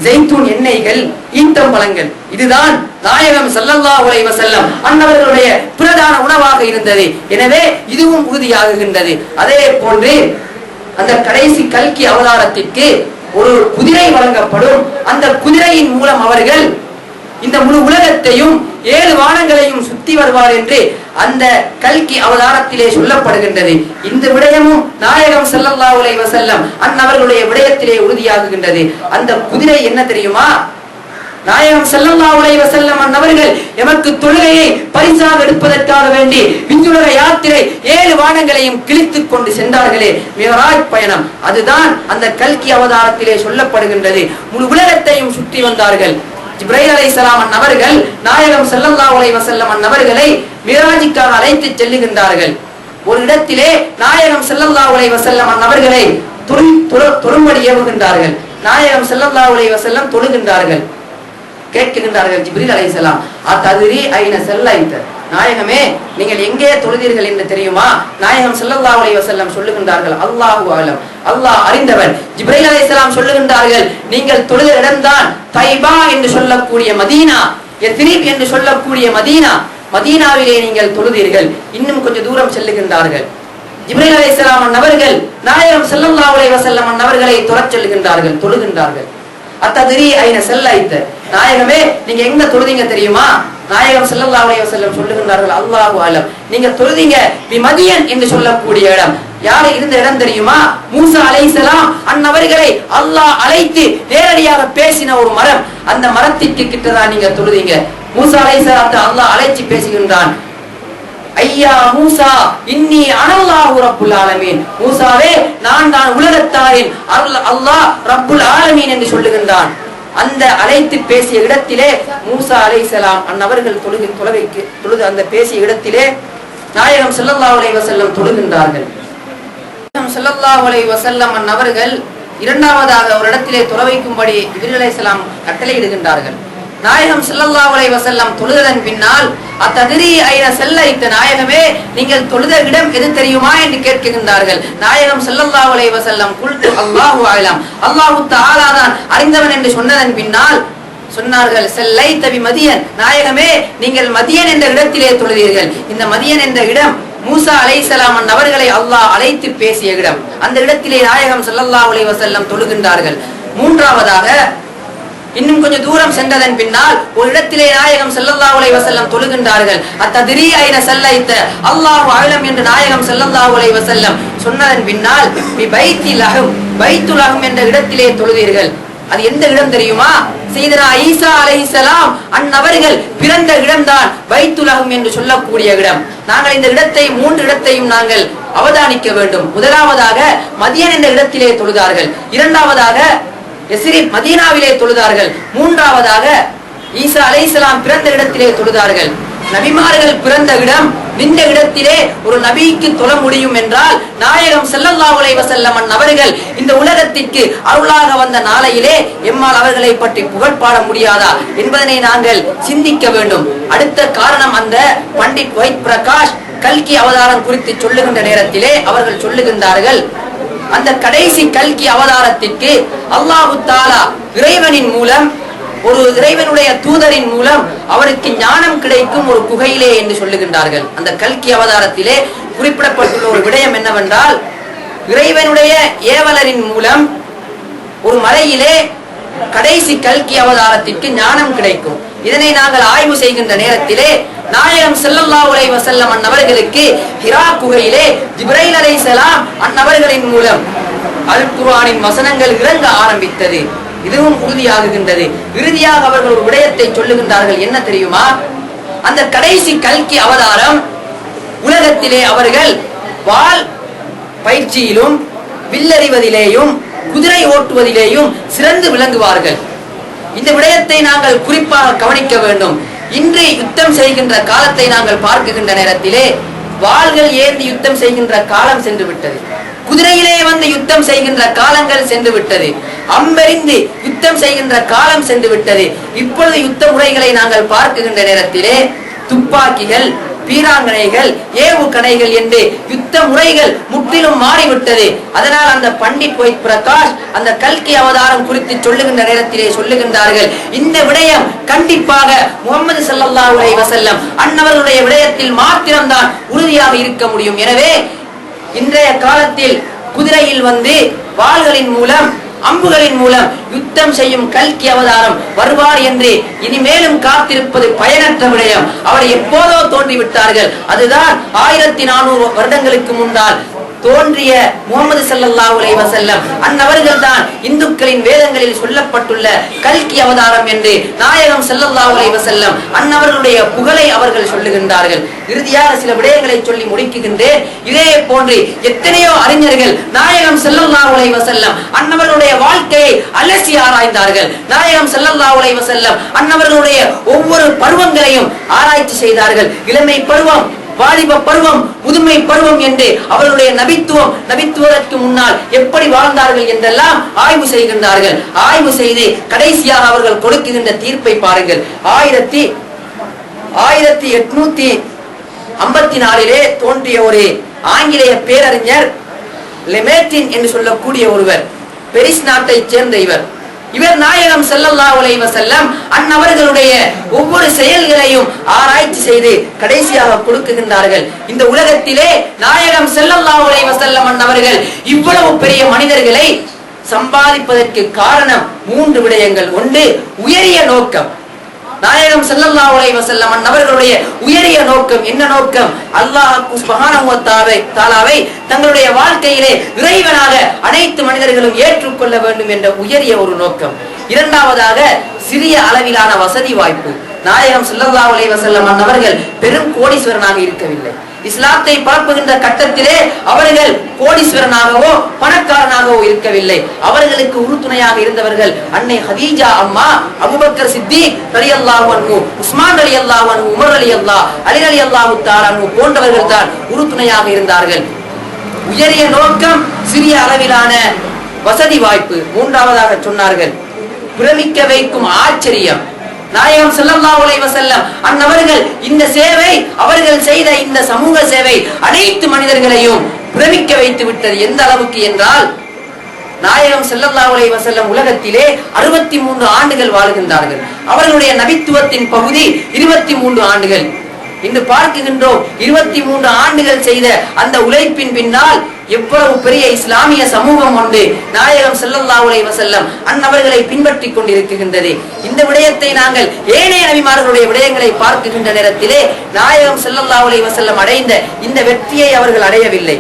ஜெய்தூன் எண்ணெய்கள், ஈத்தம் பழங்கள், இதுதான் நாயகம் ஸல்லல்லாஹு அலைஹி வஸல்லம் அன்னவர்களுடைய பிரதான உணவாக இருந்தது. எனவே இதுவும் உறுதியாகுகின்றது. அதே போன்று அந்த கடைசி கல்கி அவதாரத்திற்கு ஒரு குதிரை வழங்கப்படும். அந்த குதிரையின் மூலம் அவர்கள் இந்த முழு உலகத்தையும் 7 வானங்களையும் சுத்தி வருவார் என்று அந்த கல்கி அவதாரத்திலே சொல்லப்படுகின்றது. இந்த விடயமும் நாயகம் ஸல்லல்லாஹு அலைஹி வஸல்லம் அன்னவர்களுடைய விடயத்திலே உறுதியாகுகின்றது. அந்த குதிரை என்ன தெரியுமா? நாயகம் ஸல்லல்லாஹு அலைஹி வஸல்லம் அன்னவர்கள் எமக்கு தொழுகையை பரிசாக எடுப்பதற்காக வேண்டி விண்ணுலக யாத்திரை 7 வானங்களையும் கிழித்துக் கொண்டு சென்றார்களே, மிஅராஜ் பயணம், அதுதான் அந்த கல்கி அவதாரத்திலே சொல்லப்படுகின்றது. முழு உலகத்தையும் சுற்றி வந்தார்கள். ஜிப்ரீல் அலைஹிஸ்ஸலாம் அன்னவர்கள் நாயகம் ஸல்லல்லாஹு அலைஹி வஸல்லம் அன்னவர்களை மிஅராஜுக்காக அழைத்து செல்லுகின்றார்கள். ஒரு இடத்திலே நாயகம் ஸல்லல்லாஹு அலைஹி வஸல்லம் அன்னவர்களை தொழும்படி ஏவுகின்றார்கள். நாயகம் ஸல்லல்லாஹு அலைஹி வஸல்லம் தொழுகின்றார்கள். கேட்கின்றார்கள் ஜிப்ரீல் அலைஹிஸ்ஸலாம், அதத்ரி ஐன ஸல்லைத, நாயகமே நீங்கள் எங்கே தொழுதீர்கள் என்று தெரியுமா? நாயகம் ஸல்லல்லாஹு அலைஹி வஸல்லம் சொல்லுகின்றார்கள், அல்லாஹு அலம், அல்லாஹ் அறிந்தவர். ஜிப்ரீல் அலைஹிஸ்ஸலாம் சொல்லுகின்றார்கள், நீங்கள் தொழுத இடம்தான் தைபா என்று சொல்லக்கூடிய மதீனா, யத்ரிப் என்று சொல்லக்கூடிய மதீனா, மதீனாவிலே நீங்கள் தொழுதீர்கள். இன்னும் கொஞ்சம் தூரம் செல்லுகின்றார்கள். ஜிப்ரீல் அலைஹிஸ்ஸலாம் அன்னவர்கள் நாயகம் ஸல்லல்லாஹு அலைஹி வஸல்லம் அன்னவர்களை தொழச் சொல்லுகின்றார்கள், தொழுகின்றார்கள். அத்தத்ரி ஐன ஸல்லைத, நாயகமே நீங்க எங்க தொழுதீங்க தெரியுமா? நாயகம் ஸல்லல்லாஹு அலைஹி வஸல்லம் சொல்லுகின்றார்கள், அல்லாஹு அலம், நீங்க தொழுதீங்க மதியன் என்று சொல்லக்கூடிய இடம். யாரு இருந்த இடம் தெரியுமா? மூசா அலைஹிஸ்ஸலாம் அன்னவர்களை அல்லாஹ் அழைத்து நேரடியாக பேசின ஒரு மரம். அந்த மரத்திற்கு கிட்டதான் நீங்க தொழுதீங்க. மூசா அலைஹிஸ்ஸலாத்தை அல்லாஹ் அழைத்து பேசுகின்றான், ஐயா மூசா இன்னி அனல்லாஹு ரப்புல் ஆலமீன், மூசாவே நான் தான் உலகத்தாரின் அல்லாஹ் ரப்புல் ஆலமீன் என்று சொல்லுகின்றான். அந்த அழைத்து பேசிய இடத்திலே மூசா அலைஹிஸ்ஸலாம் அன்னவர்கள் தொழுது அந்த பேசிய இடத்திலே நாயகம் ஸல்லல்லாஹு அலைஹி வஸல்லம் தொழுகின்றார்கள். ஸல்லல்லாஹு அலைஹி வஸல்லம் அன்னவர்கள் இரண்டாவதாக ஒரு இடத்திலே தொழ வைக்கும்படி ஜிப்ரீல் அலைஹிஸ்ஸலாம் கட்டளையிடுகின்றார்கள். நாயகம் ஸல்லல்லாஹு அலைஹி வஸல்லம் தொழுததன் பின்னால் அத்தத்ரி ஐன ஸல்லைத, நாயகமே நீங்கள் தொழுத இடம் எது தெரியுமா என்று கேட்கின்றார்கள். நாயகம் ஸல்லல்லாஹு அலைஹி வஸல்லம் குல்து அல்லாஹு அலம், அல்லாஹு தஆலா தான் அறிந்தவன் என்று சொன்னதன் பின்னால் சொன்னார்கள், ஸல்லைத மதியன், நாயகமே நீங்கள் மதியன் என்ற இடத்திலே தொழுதீர்கள். இந்த மதியன் என்ற இடம் மூசா அலைஹிஸ்ஸலாம் அவர்களை அல்லாஹ் அழைத்து பேசிய இடம். அந்த இடத்திலே நாயகம் ஸல்லல்லாஹு அலைஹி வஸல்லம் தொழுகின்றார்கள். மூன்றாவதாக இன்னும் கொஞ்சம் தூரம் சென்றதன் பின்னால் ஒரு இடத்திலே நாயகம் ஸல்லல்லாஹு அலைஹி வஸல்லம் தொழுகின்றார்கள். அத்தத்ரீ ஐன ஸல்லைத, அல்லாஹு அஅலம் என்று நாயகம் ஸல்லல்லாஹு அலைஹி வஸல்லம் சொன்னதன் பின்னால் பி பைத்தில் லஹம், பைத்துல் லஹம் என்ற இடத்திலே தொழுதீர்கள். அது எந்த இடம் தெரியுமா? சையதுனா ஈசா அலைஹிஸ்ஸலாம் அன்னவர்கள் பிறந்த இடம்தான் பைத்துல் லஹம் என்று சொல்லக்கூடிய இடம். நாங்கள் இந்த இடத்தை 3 இடத்தையும் நாங்கள் அவதானிக்க வேண்டும். முதலாவதாக மதியன் என்ற இடத்திலே தொழுதார்கள். இரண்டாவதாக எஸ்ரிப் மதீனாவிலே தொழுதார்கள். மூன்றாவதாக ஈசா அலைஹிஸ்ஸலாம் பிறந்த இடத்திலே தொழுதார்கள். நபிமார்கள் பிறந்த இடம், நின்ற இடத்திலே ஒரு நபிக்கு தொழ முடியும் என்றால் நாயகம் ஸல்லல்லாஹு அலைஹி வஸல்லம் அவர்கள் இந்த உலகத்திற்கு அருளாக வந்த நாளையிலே எம்மால் அவர்களை பற்றி புகழ் பாட முடியாதா என்பதனை நாங்கள் சிந்திக்க வேண்டும். அடுத்த காரணம், அந்த பண்டிட் வைத் பிரகாஷ் கல்கி அவதாரம் குறித்து சொல்லுகின்ற நேரத்திலே அவர்கள் சொல்லுகின்றார்கள், அந்த கடைசி கல்கி அவதாரத்திற்கு அல்லாஹு தஆலா இறைவனின் மூலம், ஒரு இறைவனுடைய தூதரின் மூலம் அவருக்கு ஞானம் கிடைக்கும் ஒரு குகையிலே என்று சொல்லுகின்றார்கள். அந்த கல்கி அவதாரத்திலே குறிப்பிடப்பட்டுள்ள ஒரு விடயம் என்னவென்றால், இறைவனுடைய ஏவலரின் மூலம் ஒரு மலையிலே கடைசி கல்கி அவதாரத்திற்கு ஞானம் கிடைக்கும். இதனை நாங்கள் ஆய்வு செய்கின்ற நேரத்திலே நாயகம் ஸல்லல்லாஹு அலைஹி வஸல்லம் அவர்களுக்கு ஹிரா குகையிலே ஜிப்ரைல் அலைஹிஸ்ஸலாம் அவர்களின் மூலம் அல் குர்ஆனின் வசனங்கள் இறங்க ஆரம்பித்தது. இதுவும் உறுதியாகுகின்றது. இறுதியாக அவர்கள் ஒரு விடயத்தை சொல்லுகின்றார்கள். என்ன தெரியுமா? அந்த கடைசி கல்கி அவதாரம் உலகத்திலே அவர்கள் வாள் பயிற்சியிலும் வில்லறிவதிலேயும் குதிரை ஓட்டுவதிலேயும் சிறந்து விளங்குவார்கள். இந்த விடயத்தை நாங்கள் குறிப்பாக கவனிக்க வேண்டும். இன்று யுத்தம் செய்கின்ற காலத்தை நாங்கள் பார்க்கின்ற நேரத்திலே வாள்கள் ஏந்தி யுத்தம் செய்கின்ற காலம் சென்று விட்டது. குதிரையிலே வந்து யுத்தம் செய்கின்ற காலங்கள் சென்று விட்டது. அம்பெறிந்து யுத்தம் செய்கின்ற காலம் சென்று விட்டது. இப்பொழுது யுத்த முறைகளை நாங்கள் பார்க்கின்ற நேரத்திலே துப்பாக்கிகள், பீராங்கனைகள், ஏவுகணைகள் என்று யுத்த முறைகள் முற்றிலும் மாறிவிட்டது. அதனால் அந்த பண்டிட் வைத் பிரகாஷ் அந்த கல்கி அவதாரம் குறித்து சொல்லுகின்ற நேரத்திலே சொல்லுகின்றார்கள், இந்த விடயம் கண்டிப்பாக முஹம்மது ஸல்லல்லாஹு அலைஹி வஸல்லம் அன்னவர்களுடைய விடயத்தில் மாத்திரம்தான் உறுதியாக இருக்க முடியும். எனவே இன்றைய காலத்தில் குதிரையில் வந்து வாள்களின் மூலம், அம்புகளின் மூலம் யுத்தம் செய்யும் கல்கி அவதாரம் வருவார் என்று இனிமேலும் காத்திருப்பது பயனற்ற விடயம். அவர் எப்போதோ தோன்றிவிட்டார்கள். அதுதான் 1400 வருடங்களுக்கு முன்னால் தோன்றிய முஹம்மது ஸல்லல்லாஹு அலைஹி வஸல்லம் அன்னவர்கள் தான் இந்துக்களின் வேதங்களில் சொல்லப்பட்டுள்ள கல்கி அவதாரம் என்று நாயகம் ஸல்லல்லாஹு அலைஹி வஸல்லம் அன்னவர்களுடைய புகழை அவர்கள் சொல்லுகின்றார்கள். இறுதியாக சில விடயங்களை சொல்லி முடிக்குகின்றேன். இதே போன்று எத்தனையோ அறிஞர்கள் நாயகம் ஸல்லல்லாஹு அலைஹி வஸல்லம் அன்னவர்களுடைய வாழ்க்கையை அலசி ஆராய்ந்தார்கள். நாயகம் ஸல்லல்லாஹு அலைஹி வஸல்லம் அன்னவர்களுடைய ஒவ்வொரு பருவங்களையும் ஆராய்ச்சி செய்தார்கள். இளமை பருவம், வாலிப பருவம், முதுமை பருவம் என்று அவர்களுடைய நபித்துவதற்கு முன்னால் எப்படி வாழ்ந்தார்கள் என்றெல்லாம் ஆய்வு செய்கின்றார்கள். ஆய்வு செய்து கடைசியாக அவர்கள் கொடுக்கின்ற தீர்ப்பை பாருங்கள். 1854 தோன்றிய ஒரு ஆங்கிலேய பேரறிஞர் லெமேட்டின் என்று சொல்லக்கூடிய ஒருவர், பெரிஸ் நாட்டை சேர்ந்த இவர் நாயகம் ஸல்லல்லாஹு அலைஹி வஸல்லம் அன்னவர்களுடைய ஒவ்வொரு செயல்களையும் ஆராய்ச்சி செய்து கடைசியாக கொடுக்குகின்றார்கள். இந்த உலகத்திலே நாயகம் ஸல்லல்லாஹு அலைஹி வஸல்லம் அன்னவர்கள் இவ்வளவு பெரிய மனிதர்களை சம்பாதிப்பதற்கு காரணம் 3 விடயங்கள். ஒன்று, உயரிய நோக்கம். நாயகம் ஸல்லல்லாஹு அலைஹி வஸல்லம் அன்னவர்களுடைய உயரிய நோக்கம் என்ன நோக்கம்? அல்லாஹ் சுப்ஹானஹு வ தஆலாவை தங்களுடைய வாழ்க்கையிலே இறைவனாக அனைத்து மனிதர்களும் ஏற்றுக்கொள்ள வேண்டும் என்ற உயரிய ஒரு நோக்கம். இரண்டாவதாக, சிறிய அளவிலான வசதி வாய்ப்பு. நாயகம் ஸல்லல்லாஹு அலைஹி வஸல்லம் அன்னவர்கள் பெரும் கோடீஸ்வரனாக இருக்கவில்லை. இஸ்லாத்தை பரப்புகின்ற கட்டத்திலே அவர்கள் கோடீஸ்வரனாகவோ பணக்காரனாகவோ இருக்கவில்லை. அவர்களுக்கு உறுதுணையாக இருந்தவர்கள் அன்னை ஹதீஜா அம்மா, அபூபக்கர் சித்திக் ரலியல்லாஹு அன்ஹு, உஸ்மான் ரலியல்லாஹு அன்ஹு, உமர் ரலியல்லாஹு, அலி ரலியல்லாஹு தஆலா அன்ஹு போன்றவர்கள் தான் உறுதுணையாக இருந்தார்கள். உயரிய நோக்கம், சிறிய அளவிலான வசதி வாய்ப்பு. மூன்றாவதாக சொன்னார்கள், பிரமிக்க வைக்கும் ஆச்சரியம். நாயகம் ஸல்லல்லாஹு அலைஹி வஸல்லம் அன்னவர்கள் இந்த சேவை, அவர்கள் செய்த இந்த சமூக சேவை அனைத்து மனிதர்களையும் பிரமிக்க வைத்து விட்டது. எந்த அளவுக்கு என்றால், நாயகம் ஸல்லல்லாஹு அலைஹி வஸல்லம் உலகத்திலே 63 ஆண்டுகள் வாழ்கின்றார்கள். அவர்களுடைய நபித்துவத்தின் பகுதி 23 ஆண்டுகள். இன்று பார்க்கின்றோம் 23 ஆண்டுகள் செய்த அந்த உழைப்பின் பின்னால் எவ்வளவு பெரிய இஸ்லாமிய சமூகம் உண்டு நாயகம் ஸல்லல்லாஹு அலைஹி வஸல்லம் அன்னவர்களை பின்பற்றிக் கொண்டிருக்கின்றது. இந்த விடயத்தை நாங்கள் ஏனைய நபிமார்களுடைய விடயங்களை பார்க்கின்ற நேரத்திலே நாயகம் ஸல்லல்லாஹு அலைஹி வஸல்லம் அடைந்த இந்த வெற்றியை அவர்கள் அடையவில்லை.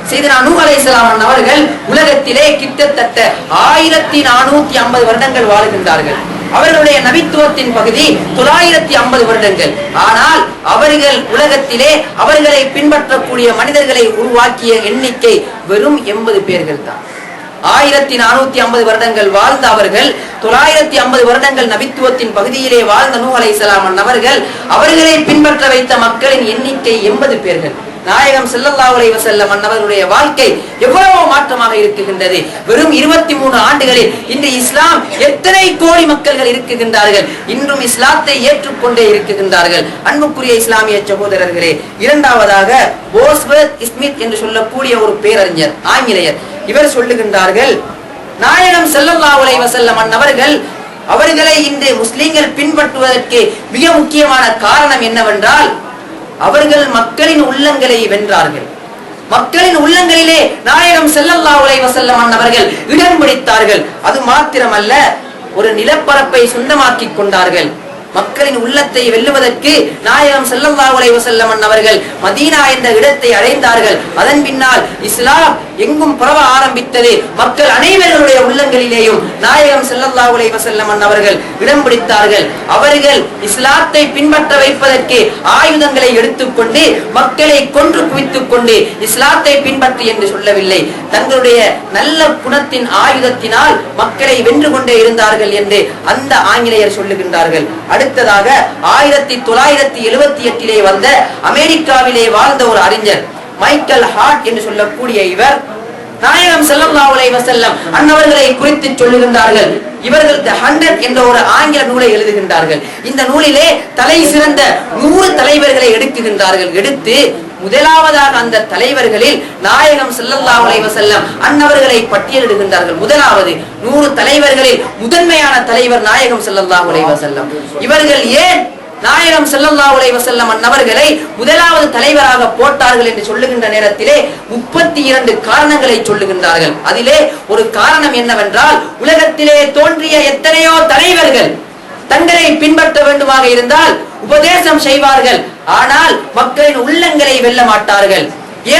சையதுனா நூஹ் அலைஹிஸ்ஸலாம் அவர்கள் உலகத்திலே கிட்டத்தட்ட 1450 வருடங்கள் வாழுகின்றார்கள். அவர்களுடைய நபித்துவத்தின் பகுதி 950 வருடங்கள். ஆனால் அவர்கள் உலகத்திலே அவர்களை பின்பற்றக்கூடிய மனிதர்களை உருவாக்கிய எண்ணிக்கை வெறும் 80 பேர்கள் தான். 1450 வருடங்கள் வாழ்ந்த அவர்கள் 950 வருடங்கள் நபித்துவத்தின் பகுதியிலே வாழ்ந்த நூஹ் அலைஹிஸ்ஸலாம் அவர்கள் அவர்களை பின்பற்ற வைத்த மக்களின் எண்ணிக்கை 80 பேர்கள். நாயகம் ஸல்லல்லாஹு அலைஹி வஸல்லம் அவர்களுடைய வாழ்க்கை எவ்வளவு மாற்றமாக இருக்குகின்றது. வெறும் 23 ஆண்டுகளில் இன்று இஸ்லாம் எத்தனை கோடி மக்கள்கள் இருக்குகின்றார்கள், இன்றும் இஸ்லாத்தை ஏற்றுக்கொண்டே இருக்குகின்றார்கள். அன்புக்குரிய இஸ்லாமிய சகோதரர்களே, இரண்டாவதாக போஸ்வர்த் ஸ்மித் என்று சொல்லக்கூடிய ஒரு பேரறிஞர் ஆங்கிலேயர், இவர் சொல்லுகின்றார்கள், நாயகம் ஸல்லல்லாஹு அலைஹி வஸல்லம் அவர்களை இன்று முஸ்லிம்கள் பின்பற்றுவதற்கு மிக முக்கியமான காரணம் என்னவென்றால் அவர்கள் மக்களின் உள்ளங்களை வென்றார்கள். மக்களின் உள்ளங்களிலே நாயகம் ஸல்லல்லாஹு அலைஹி வஸல்லம் அவர்கள் இடம் பிடித்தார்கள். அது மாத்திரமல்ல, ஒரு நிலப்பரப்பை சொந்தமாக்கிக் கொண்டார்கள். மக்களின் உள்ளத்தை வெல்லுவதற்கு நாயகம் ஸல்லல்லாஹு அலைஹி வஸல்லம் அவர்கள் மதீனா என்ற இடத்தை அடைந்தார்கள். அதன் பின்னால் இஸ்லாம் எங்கும் பரவ ஆரம்பித்தது. மக்கள் அனைவர்களுடைய உள்ளங்களிலேயும் நாயகம் ஸல்லல்லாஹு அலைஹி வஸல்லம் அவர்கள் இடம் பிடித்தார்கள். அவர்கள் இஸ்லாத்தை பின்பற்ற வைப்பதற்கு ஆயுதங்களை எடுத்துக்கொண்டு மக்களை கொன்று குவித்துக் கொண்டு இஸ்லாத்தை பின்பற்றி என்று சொல்லவில்லை, தங்களுடைய நல்ல குணத்தின் ஆயுதத்தினால் மக்களை வென்று கொண்டே இருந்தார்கள் என்று அந்த ஆங்கிலேயர் சொல்லுகின்றார்கள். அடுத்ததாக 1978 வந்த அமெரிக்காவிலே வாழ்ந்த ஒரு அறிஞர் மைக்கேல் ஹார்ட் என்று சொல்லக்கூடிய இவர் நாயகம் ஸல்லல்லாஹு அலைஹி வஸல்லம் அன்னவர்களை குறித்து சொல்லுகின்றார்கள். இவர்கள் தி 100 என்ற ஒரு ஆங்கில நூலை எழுதுகின்றார்கள். இந்த நூலிலே தலை சிறந்த 100 தலைவர்களை எடுக்குகின்றார்கள். எடுத்து முதலாவதாக அந்த தலைவர்களில் நாயகம் ஸல்லல்லாஹு அலைஹி வஸல்லம் அன்னவர்களை பட்டியலிடுகின்றார்கள். முதலாவது 100 தலைவர்களில் முதன்மையான தலைவர் நாயகம் ஸல்லல்லாஹு அலைஹி வஸல்லம். இவர்கள் ஏன் நாயகம் ஸல்லல்லாஹு அலைஹி வஸல்லம் அன்னவர்களை முதலாவது தலைவராக போட்டார்கள் என்று சொல்லுகின்ற நேரத்திலே 32 காரணங்களை சொல்லுகின்றார்கள். அதிலே ஒரு காரணம் என்னவென்றால், உலகத்திலே தோன்றிய எத்தனையோ தலைவர்கள் தங்களை பின்பற்ற வேண்டுமாக இருந்தால் உபதேசம் செய்வார்கள், ஆனால் மக்களின் உள்ளங்களை வெல்ல மாட்டார்கள்,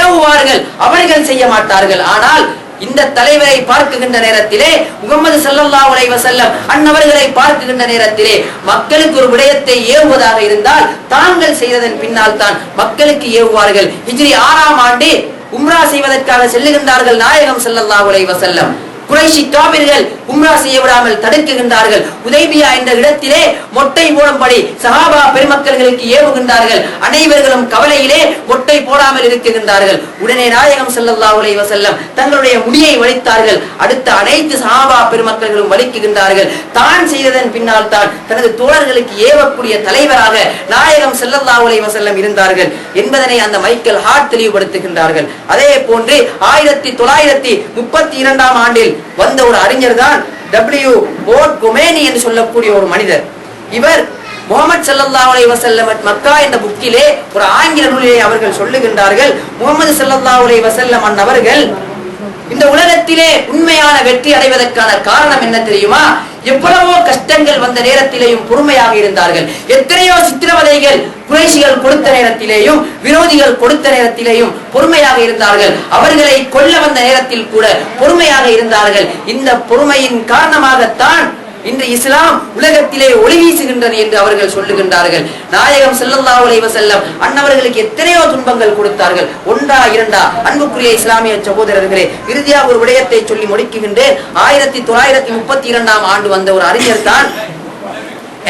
ஏவுவார்கள், அவர்கள் செய்ய மாட்டார்கள். ஆனால் இந்த தலைவரை பார்க்குகின்ற நேரத்திலே, முகமது ஸல்லல்லாஹு அலைஹி வஸல்லம் அன்னவர்களை பார்க்குகின்ற நேரத்திலே மக்களுக்கு ஒரு விடயத்தை ஏவுவதாக இருந்தால் தாங்கள் செய்ததன் பின்னால் தான் மக்களுக்கு ஏவுவார்கள். ஹிஜ்ரி 6ஆம் ஆண்டு உம்ரா செய்வதற்காக செல்லுகின்றார்கள் நாயகம் ஸல்லல்லாஹு அலைஹி வஸல்லம். குறைஷி காபிர்கள் உம்ரா செய்ய விடாமல் தடுக்குகின்றார்கள். உதைபியா என்ற இடத்திலே மொட்டை போடும்படி சஹாபா பெருமக்களுக்கு ஏவுகின்றார்கள். அனைவர்களும் கவலையிலே மொட்டை போடாமல் இருக்குகின்றார்கள். உடனே நாயகம் ஸல்லல்லாஹு அலைஹி வஸல்லம் தங்களுடைய முடியை வலித்தார்கள். அடுத்த அனைத்து சஹாபா பெருமக்களும் வலிக்குகின்றார்கள். தான் செய்ததன் பின்னால் தான் தனது தோழர்களுக்கு ஏவக்கூடிய தலைவராக நாயகம் ஸல்லல்லாஹு அலைஹி வஸல்லம் இருந்தார்கள் என்பதனை அந்த மைக்கேல் ஹார்ட் தெளிவுபடுத்துகின்றார்கள். அதே போன்று 1932ஆம் ஆண்டில் வந்த ஒரு அறிஞர் தான் போட் கொமேனி என்று சொல்லக்கூடிய ஒரு மனிதர். இவர் முஹம்மது ஸல்லல்லாஹு அலைஹி வஸல்லம் மக்கா என்ற புக்கிலே ஒரு ஆங்கில நூலிலே அவர்கள் சொல்லுகின்றார்கள், முஹம்மது ஸல்லல்லாஹு அலைஹி வஸல்லம் அவர்கள் இந்த உலகத்திலே உண்மையான வெற்றி அடைவதற்கான காரணம் என்ன தெரியுமா? எவ்வளவோ கஷ்டங்கள் வந்த நேரத்திலேயும் பொறுமையாக இருந்தார்கள். எத்தனையோ சித்திரவதைகள் குறைஷிகள் கொடுத்த நேரத்திலேயும் விரோதிகள் கொடுத்த நேரத்திலேயும் பொறுமையாக இருந்தார்கள். அவர்களை கொல்ல வந்த நேரத்தில் கூட பொறுமையாக இருந்தார்கள். இந்த பொறுமையின் காரணமாகத்தான் இன்று இஸ்லாம் உலகத்திலே ஒளி வீசுகின்றது என்று அவர்கள் சொல்லுகின்றார்கள். நாயகம் ஸல்லல்லாஹு அலைஹி வஸல்லம் அன்னவர்களுக்கு எத்தனையோ துன்பங்கள் கொடுத்தார்கள். ஒன்றா இரண்டா? அன்புக்குரிய இஸ்லாமிய சகோதரர்களே, இறுதியாக ஒரு விடயத்தை சொல்லி முடிக்குகின்றேன். 1932ஆம் ஆண்டு வந்த ஒரு அறிஞர் தான்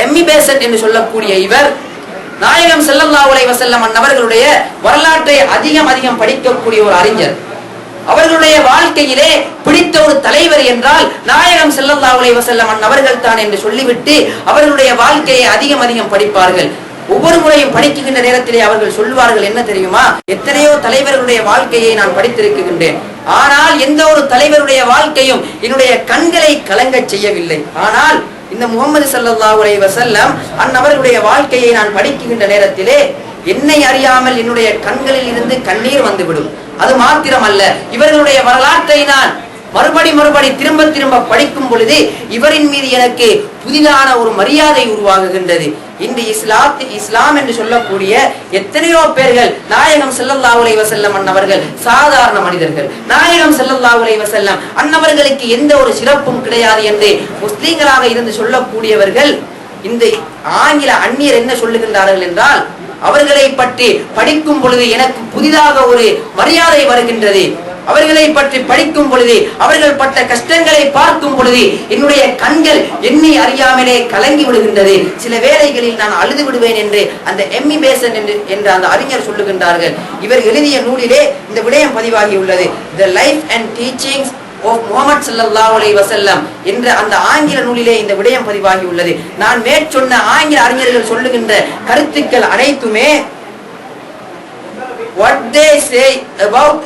எம்மி பேசட் என்று சொல்லக்கூடிய இவர். நாயகம் ஸல்லல்லாஹு அலைஹி வஸல்லம் அன்னவர்களுடைய வரலாற்றை அதிகம் படிக்கக்கூடிய ஒரு அறிஞர். அவர்களுடைய வாழ்க்கையிலே பிடித்த ஒரு தலைவர் என்றால் நாயகம் ஸல்லல்லாஹு அலைஹி வஸல்லம் அவர்கள் தான் என்று சொல்லிவிட்டு அவர்களுடைய வாழ்க்கையை அதிகம் படிப்பார்கள். ஒவ்வொரு முறையும் படிக்கின்ற நேரத்திலே அவர்கள் சொல்லுவார்கள், என்ன தெரியுமா? எத்தனையோ தலைவர்களுடைய வாழ்க்கையை நான் படித்திருக்கின்றேன், ஆனால் எந்த ஒரு தலைவருடைய வாழ்க்கையும் என்னுடைய கண்களை கலங்க செய்யவில்லை. ஆனால் இந்த முகமது ஸல்லல்லாஹு அலைஹி வஸல்லம் அன்னவர்களுடைய வாழ்க்கையை நான் படிக்கின்ற நேரத்திலே என்னை அறியாமல் என்னுடைய கண்களில் இருந்து கண்ணீர் வந்துவிடும். அது மாத்திரமல்ல, இவர்களுடைய வரலாற்றை நான் மறுபடி திரும்ப படிக்கும் பொழுது இவரின் மீது எனக்கு புதிதான ஒரு மரியாதை உருவாகுகின்றது. இன்று இஸ்லாம் என்று சொல்லக்கூடிய எத்தனையோ பேர்கள் நாயகம் ஸல்லல்லாஹு அலைஹி வஸல்லம் அன்னவர்கள் சாதாரண மனிதர்கள், நாயகம் ஸல்லல்லாஹு அலைஹி வஸல்லம் அன்னவர்களுக்கு எந்த ஒரு சிறப்பும் கிடையாது என்று முஸ்லிம்களாக இருந்து சொல்லக்கூடியவர்கள் இந்த ஆங்கில அந்நியர் என்ன சொல்லுகின்றார்கள் என்றால், அவர்களை பற்றி படிக்கும் பொழுது எனக்கு புதிதாக ஒரு மரியாதை வருகின்றது. அவர்களை பற்றி படிக்கும் பொழுது, அவர்கள் பட்ட கஷ்டங்களை பார்க்கும் பொழுது என்னுடைய கண்கள் என்னை அறியாமலே கலங்கி விடுகின்றது. சில வேளைகளில் நான் அழுது விடுவேன் என்று அந்த எம்மி பேசன் என்ற அந்த அறிஞர் சொல்லுகின்றார்கள். இவர் எழுதிய நூலிலே இந்த விடயம் பதிவாகி உள்ளது. The Life and Teachings of Muhammad ஸல்லல்லாஹு அலைஹி வஸல்லம் என்ற அந்த ஆங்கில நூலிலே இந்த விடயம் பதிவாகி உள்ளது. நான் மேற்சொன்ன ஆங்கில அறிஞர்கள் சொல்லுகின்ற கருத்துக்கள் அனைத்துமே what they say about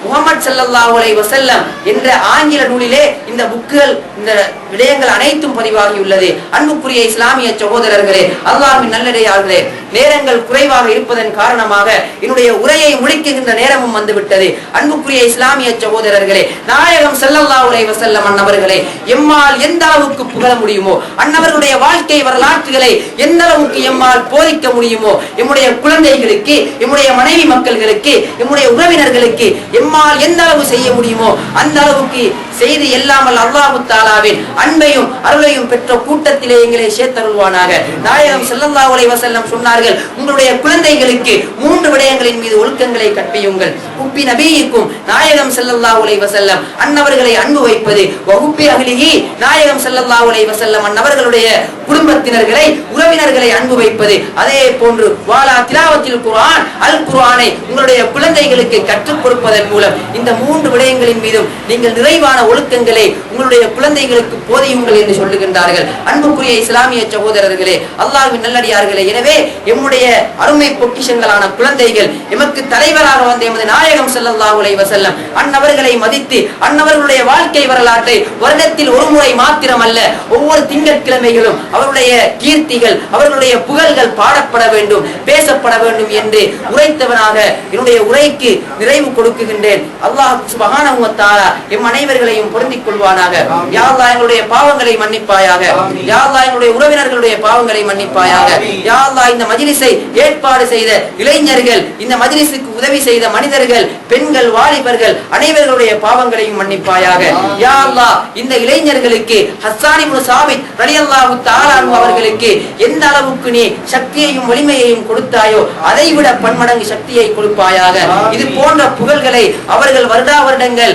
Muhammad ஸல்லல்லாஹு அலைஹி வஸல்லம் என்ற ஆங்கில நூலிலே இந்த புக்குகள், இந்த விடயங்கள் அனைத்தும் பதிவாகி உள்ளது. அன்புக்குரிய இஸ்லாமிய சகோதரர்களே, அல்லாஹ்வின் நல்லடியார்களே, நேரங்கள் குறைவாக இருப்பதன் காரணமாக என்னுடைய உரையை முடிக்கின்ற நேரமும் வந்துவிட்டது. அன்புக்குரிய இஸ்லாமிய சகோதரர்களே, நாயகம் ஸல்லல்லாஹு அலைஹி வஸல்லம் அன்னவர்களை எம்மால் எந்த அளவுக்கு புகழ முடியுமோ, அன்னவர்களுடைய வாழ்க்கை வரலாற்றுகளை எந்த அளவுக்கு எம்மால் போதிக்க முடியுமோ, எம்முடைய குழந்தைகளுக்கு, எம்முடைய மனைவி மக்கள்களுக்கு, எம்முடைய உறவினர்களுக்கு எம்மால் எந்த அளவு செய்ய முடியுமோ அந்த அளவுக்கு செய்து எல்லாமல் அல்லாஹ் தஆலாவின் அன்பையும் அருளையும் பெற்ற கூட்டத்திலே எங்களை சேர்த்தருள்வானாக. நாயகம் ஸல்லல்லாஹு அலைஹி வஸல்லம் சொன்னார்கள், உங்களுடைய குழந்தைகளுக்கு 3 விடயங்களின் மீது ஒழுக்கங்களை கற்பியுங்கள். உப்பி நபியிக்கும், நாயகம் ஸல்லல்லாஹு அலைஹி வஸல்லம் அன்னவர்களை அன்பு வைப்பது. வஹுப்பி அஹ்லிஹி, நாயகம் ஸல்லல்லாஹு அலைஹி வஸல்லம் அன்னவர்களுடைய குடும்பத்தினர்களை, உறவினர்களை அன்பு வைப்பது. அதே போன்று வாலா திலாவத்தில் குர்ஆன், அல் குர்ஆனை உங்களுடைய குழந்தைகளுக்கு கற்றுக் கொடுப்பதன் மூலம் இந்த 3 விடயங்களின் மீதும் நீங்கள் நிறைவான ஒழுக்கங்களை உங்களுடைய குழந்தைகளுக்கு போதியுங்கள் என்று சொல்லுகின்றார்கள். அன்புக்குரிய இஸ்லாமிய சகோதரர்களே, அல்லாஹ்வின் நல்லடியார்களே, எனவே எம்முடைய அருமை பொக்கிஷங்களான குழந்தைகள் எமக்கு தலைவராக வந்த எமது நாயகம் ஸல்லல்லாஹு அலைஹி வஸல்லம் அன்னவர்களை மதித்து அன்னவர்களுடைய வாழ்க்கை வரலாற்றை வருடத்தில் ஒரு முறை மாத்திரமல்ல, ஒவ்வொரு திங்கட்கிழமைகளும் அவருடைய கீர்த்திகள், அவர்களுடைய புகழ்கள் பாடப்பட வேண்டும், பேசப்பட வேண்டும் என்று உரைத்தவனாக என்னுடைய உரைக்கு நிறைவு கொடுக்குகின்றேன். அல்லாஹ் சுப்ஹானஹு வ தஆலா எம் அனைவர்களையும் பொருந்திக் கொள்வானாக. யா அல்லாஹ் எங்களுடைய பாவங்களை மன்னிப்பாயாக. யா அல்லாஹ் எங்களுடைய உறவினர்களுடைய பாவங்களை மன்னிப்பாயாக. யா அல்லாஹ் இந்த மஜ்லிஸை ஏற்பாடு செய்த இளைஞர்கள், இந்த மஜ்லிஸுக்கு உதவி செய்த மனிதர்கள், பெண்கள், வாலிபர்கள் அனைவர்களுடைய பாவங்களையும் மன்னிப்பாயாக. யா அல்லாஹ் இந்த இளைஞர்களுக்கு ஹஸ்ஸான் இப்னு சாபித் ரலியல்லாஹு தஆலா அன்ஹு அவர்களுக்கு எந்த அளவுக்கு நீ சக்தியையும் வலிமையையும் கொடுத்தாயோ அதைவிட பன்மடங்கு சக்தியை கொடுப்பாயாக. இது போன்ற புகழ்களை அவர்கள் வருடா வருடங்கள்,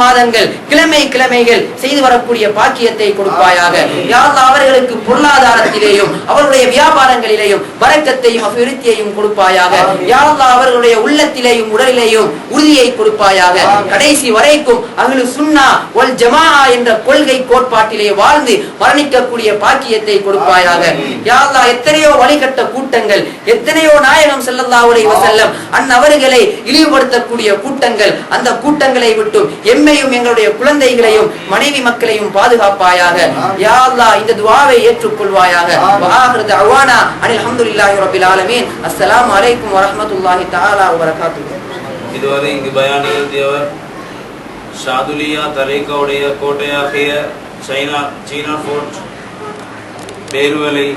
மாதங்கள், கிழமைகள் செய்து வரக்கூடிய பாக்கியத்தை கொடுப்பாயாக. யா அல்லாஹ் அவர்களுக்கு பொருளாதாரத்திலேயும் அவர்களுடைய வியாபாரங்களிலேயும் பரக்கத்தையும் அபிவிருத்தியையும் கொடுப்பாயாக. யா அல்லாஹ் அவர்களுடைய உள்ளத்திலேயும் உடலிலேயும் உறுதியை கொடுப்பாயாக. கடைசி வரைக்கும் அஹ்லு சுன்னா வல் ஜமாஆ என்ற கொள்கை கோட்பாட்டிலே வாழ்ந்து மரணிக்கக்கூடிய பாக்கியத்தை கொடுப்பாயாக. யா அல்லாஹ் எத்தனையோ வழிகட்ட கூட்டங்கள், எத்தனையோ நாயகம் ஸல்லல்லாஹு அலைஹி வஸல்லம் அன்னவர்களை இழிவுபடுத்தக்கூடிய கூட்டங்கள், அந்த கூட்டங்களை விட்டு எம்மையும் எங்களுடைய குழந்தைகளையும் மனைவி மக்களையும் பாதுகாப்பாயாக. யா அல்லாஹ் இந்த துஆவை ஏற்றுக்கொள்வாயாக. வ ஆகிரு தஅவானா அனில் ஹம்துலில்லாஹி ரப்பில் ஆலமீன். அஸ்ஸலாமு அலைக்கும் வ ரஹ்மத்துல்லாஹி தஆலா வ பரகாத்துஹு. இதுவரை இங்கு பயான் நிகழ்த்தியவர் ஷாதுலியா தரீகாவுடைய கோட்டையாகிய சீனா ஃபோர்ட் பேருவலை